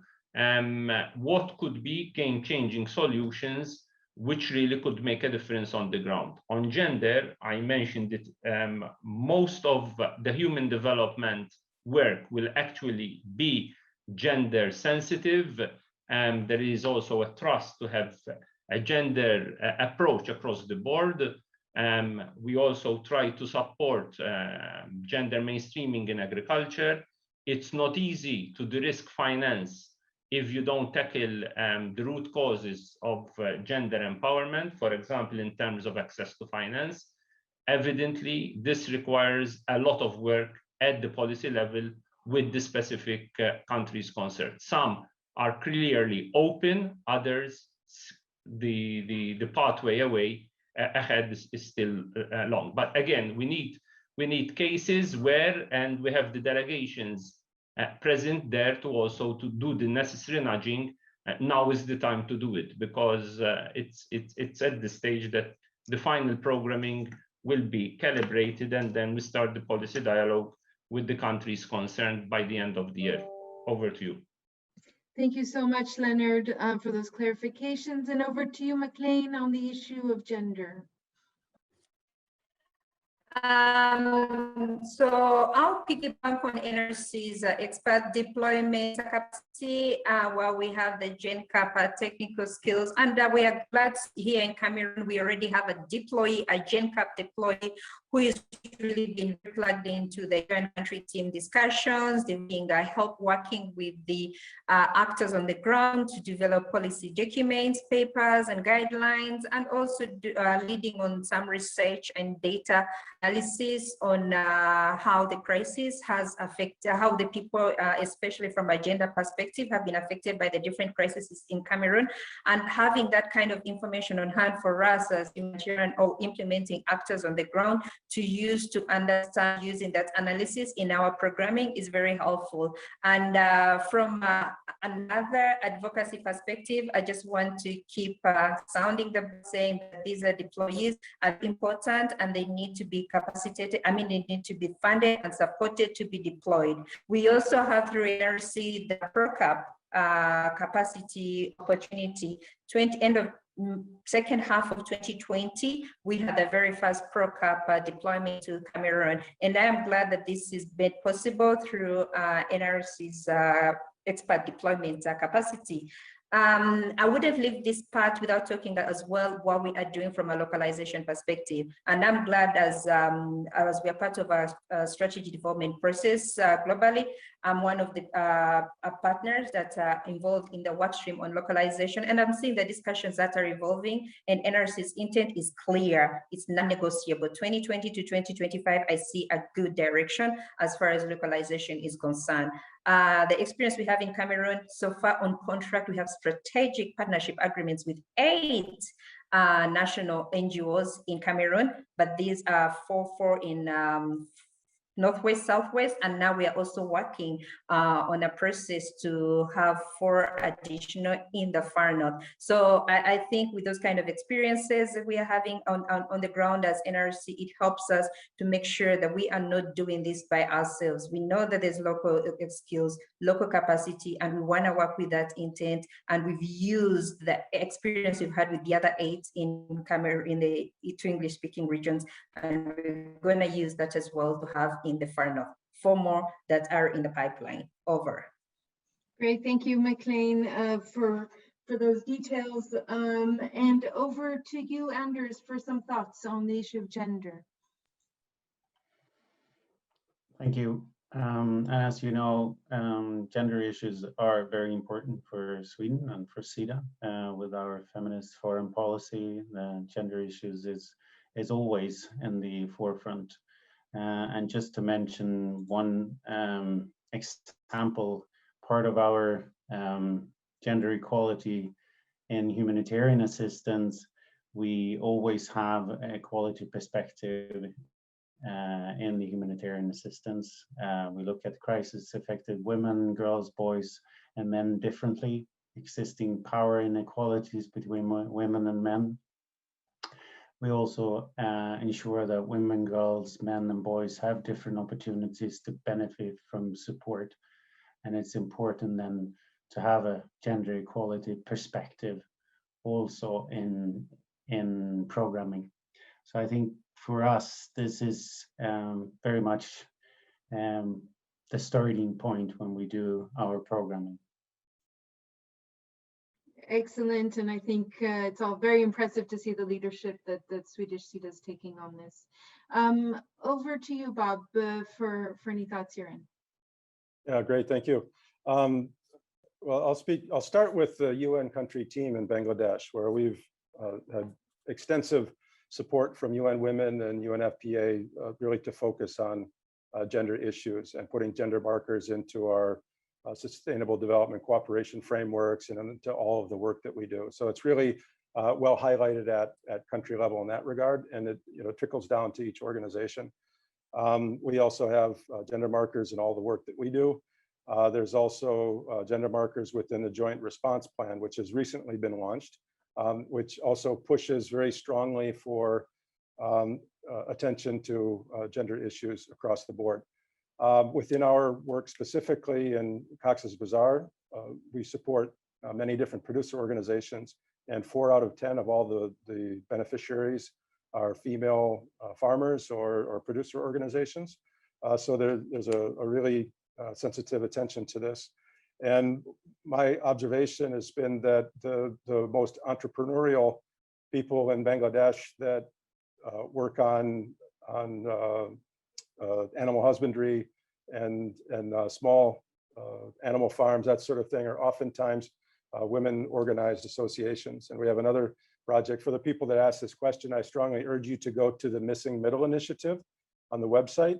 what could be game-changing solutions which really could make a difference on the ground. On gender, I mentioned it, most of the human development work will actually be gender sensitive, and there is also a trust to have a gender approach across the board. We also try to support gender mainstreaming in agriculture. It's not easy to de-risk finance if you don't tackle the root causes of gender empowerment, for example, in terms of access to finance. Evidently, this requires a lot of work at the policy level with the specific countries concerned. Some are clearly open, others, the pathway ahead is still long. But again, we need cases where, and we have the delegations present there to also to do the necessary nudging. Now is the time to do it, because it's at the stage that the final programming will be calibrated, and then we start the policy dialogue with the countries concerned by the end of the year. Over to you. Thank you so much, Leonard, for those clarifications. And over to you, McLean, on the issue of gender. So I'll piggyback on NRC's expert deployment capacity, where we have the GenCap technical skills, and we are glad here in Cameroon we already have a GenCap deployee who is really been plugged into the joint country team discussions, doing help working with the actors on the ground to develop policy documents, papers, and guidelines, and also leading on some research and data analysis on how the crisis has affected, how the people, especially from a gender perspective, have been affected by the different crises in Cameroon, and having that kind of information on hand for us as humanitarian or implementing actors on the ground to use to understand using that analysis in our programming is very helpful. And from another advocacy perspective, I just want to keep sounding the saying that these deployees are important and they need to be capacitated, I mean, they need to be funded and supported to be deployed. We also have through NRC the ProCap capacity opportunity. End of second half of 2020, we had the very first ProCap deployment to Cameroon. And I am glad that this is made possible through NRC's expert deployment capacity. I wouldn't leave this part without talking as well what we are doing from a localization perspective. And I'm glad as we are part of our strategy development process globally, I'm one of the partners that are involved in the work stream on localization. And I'm seeing the discussions that are evolving, and NRC's intent is clear. It's non-negotiable. 2020 to 2025, I see a good direction as far as localization is concerned. The experience we have in Cameroon so far on contract, we have strategic partnership agreements with 8 national NGOs in Cameroon, but these are four in Northwest, Southwest, and now we are also working on a process to have 4 additional in the far north. So I think with those kind of experiences that we are having on the ground as NRC, it helps us to make sure that we are not doing this by ourselves. We know that there's local skills, local capacity, and we want to work with that intent. And we've used the experience we've had with the other 8 in Cameroon, in the 2 English-speaking regions, and we're going to use that as well to have in the far north. 4 more that are in the pipeline. Over. Great, thank you, McLean, for those details. And over to you, Anders, for some thoughts on the issue of gender. Thank you. As you know, gender issues are very important for Sweden and for SIDA. With our feminist foreign policy, gender issues is always in the forefront. And just to mention one example, part of our gender equality in humanitarian assistance, we always have a equality perspective in the humanitarian assistance. We look at crisis affected women, girls, boys, and men differently, existing power inequalities between women and men. We also ensure that women, girls, men, and boys have different opportunities to benefit from support. And it's important then to have a gender equality perspective also in programming. So I think for us, this is very much the starting point when we do our programming. Excellent, and I think it's all very impressive to see the leadership that Swedish SIDA is taking on this. Over to you, Bob, for any thoughts you're in. Yeah, great, thank you. Well, I'll start with the UN country team in Bangladesh, where we've had extensive support from UN Women and UNFPA really to focus on gender issues and putting gender markers into our sustainable development cooperation frameworks and into all of the work that we do. So it's really well highlighted at country level in that regard, and it trickles down to each organization. We also have gender markers in all the work that we do. There's also gender markers within the Joint Response Plan, which has recently been launched, which also pushes very strongly for attention to gender issues across the board. Within our work specifically in Cox's Bazar, we support many different producer organizations, and 4 out of 10 of all the beneficiaries are female farmers or producer organizations. So there's a really sensitive attention to this. And my observation has been that the most entrepreneurial people in Bangladesh that work on animal husbandry and small animal farms, that sort of thing, are oftentimes women organized associations. And we have another project. For the people that ask this question, I strongly urge you to go to the Missing Middle Initiative on the website,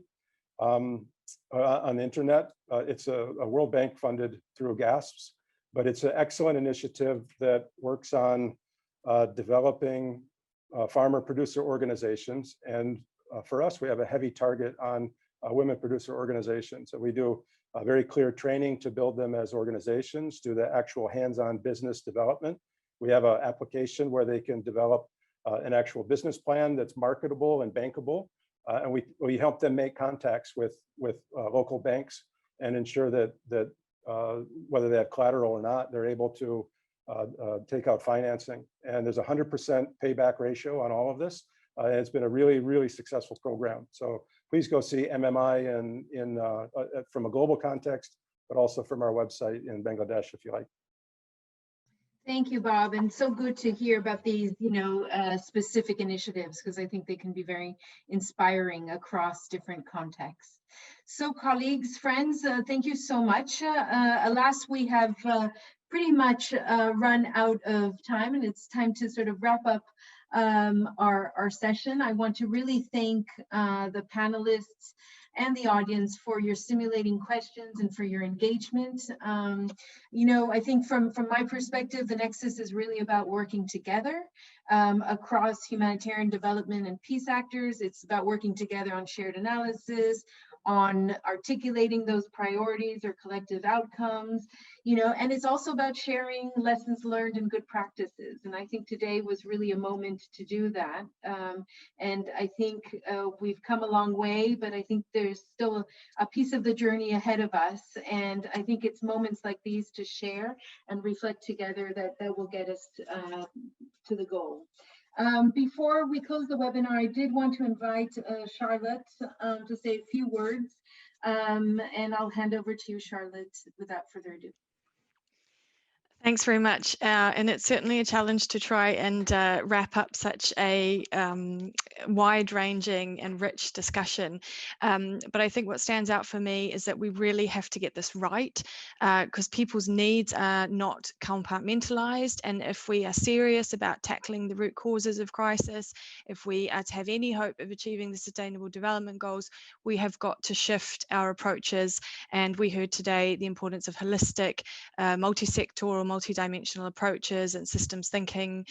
on the internet. It's a World Bank funded through GASPs, but it's an excellent initiative that works on developing farmer producer organizations. And for us, we have a heavy target on women producer organizations. So we do very clear training to build them as organizations, do the actual hands-on business development. We have an application where they can develop an actual business plan that's marketable and bankable. and we help them make contacts with local banks and ensure that whether they have collateral or not, they're able to take out financing. And there's 100% payback ratio on all of this. And it's been a really, really successful program. So please go see MMI from a global context, but also from our website in Bangladesh, if you like. Thank you, Bob. And so good to hear about these, specific initiatives, because I think they can be very inspiring across different contexts. So colleagues, friends, thank you so much. Alas, we have pretty much run out of time, and it's time to sort of wrap up our session. I want to really thank the panelists and the audience for your stimulating questions and for your engagement. I think from my perspective, the Nexus is really about working together across humanitarian development and peace actors. It's about working together on shared analysis, on articulating those priorities or collective outcomes, and it's also about sharing lessons learned and good practices. And I think today was really a moment to do that. And I think we've come a long way, but I think there's still a piece of the journey ahead of us. And I think it's moments like these to share and reflect together that will get us to the goal. Before we close the webinar, I did want to invite Charlotte to say a few words, and I'll hand over to you, Charlotte, without further ado. Thanks very much. And it's certainly a challenge to try and wrap up such a wide-ranging and rich discussion. But I think what stands out for me is that we really have to get this right, because people's needs are not compartmentalized. And if we are serious about tackling the root causes of crisis, if we are to have any hope of achieving the Sustainable Development Goals, we have got to shift our approaches. And we heard today the importance of holistic, multi-sectoral, multi-dimensional approaches and systems thinking.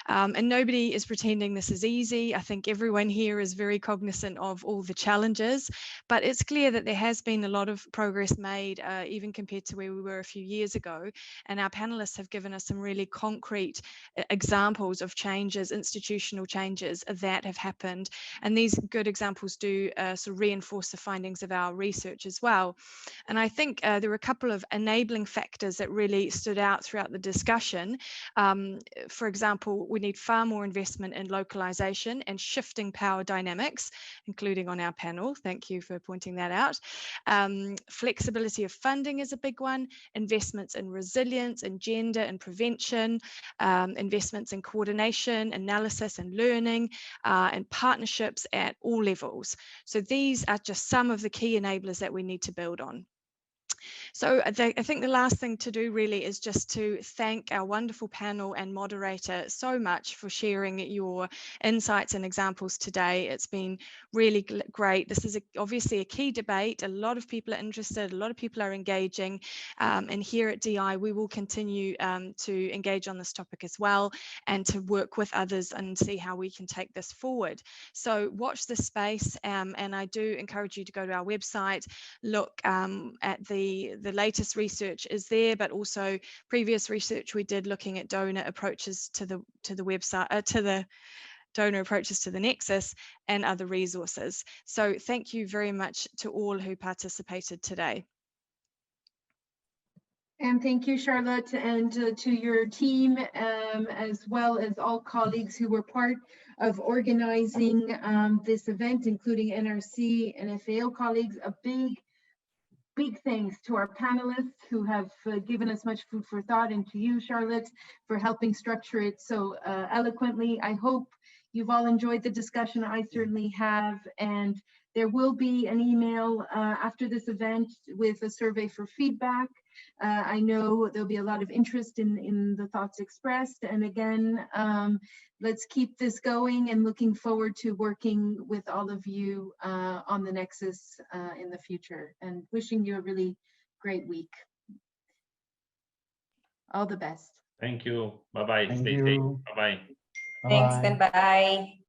And nobody is pretending this is easy. I think everyone here is very cognizant of all the challenges, but it's clear that there has been a lot of progress made, even compared to where we were a few years ago. And our panelists have given us some really concrete examples of changes, institutional changes that have happened. And these good examples do sort of reinforce the findings of our research as well. And I think there were a couple of enabling factors that really stood out throughout the discussion. For example, we need far more investment in localization and shifting power dynamics, including on our panel. Thank you for pointing that out. Flexibility of funding is a big one. Investments in resilience and gender and prevention, investments in coordination, analysis and learning, and partnerships at all levels. So these are just some of the key enablers that we need to build on. So I think the last thing to do really is just to thank our wonderful panel and moderator so much for sharing your insights and examples today. It's been really great. This is obviously a key debate. A lot of people are interested, a lot of people are engaging, and here at DI we will continue to engage on this topic as well and to work with others and see how we can take this forward. So watch this space, and I do encourage you to go to our website, look at the latest research is there, but also previous research we did looking at donor approaches to the website, to the donor approaches to the Nexus and other resources. So thank you very much to all who participated today. And thank you, Charlotte, and to your team, as well as all colleagues who were part of organizing this event, including NRC and FAO colleagues. A big thanks to our panelists who have given us much food for thought, and to you, Charlotte, for helping structure it so eloquently. I hope you've all enjoyed the discussion. I certainly have, and there will be an email after this event with a survey for feedback. I know there'll be a lot of interest in the thoughts expressed, and again, let's keep this going, and looking forward to working with all of you on the Nexus in the future, and wishing you a really great week. All the best. Thank you. Bye-bye. Thank Stay you. safe. Bye-bye. Thanks and bye.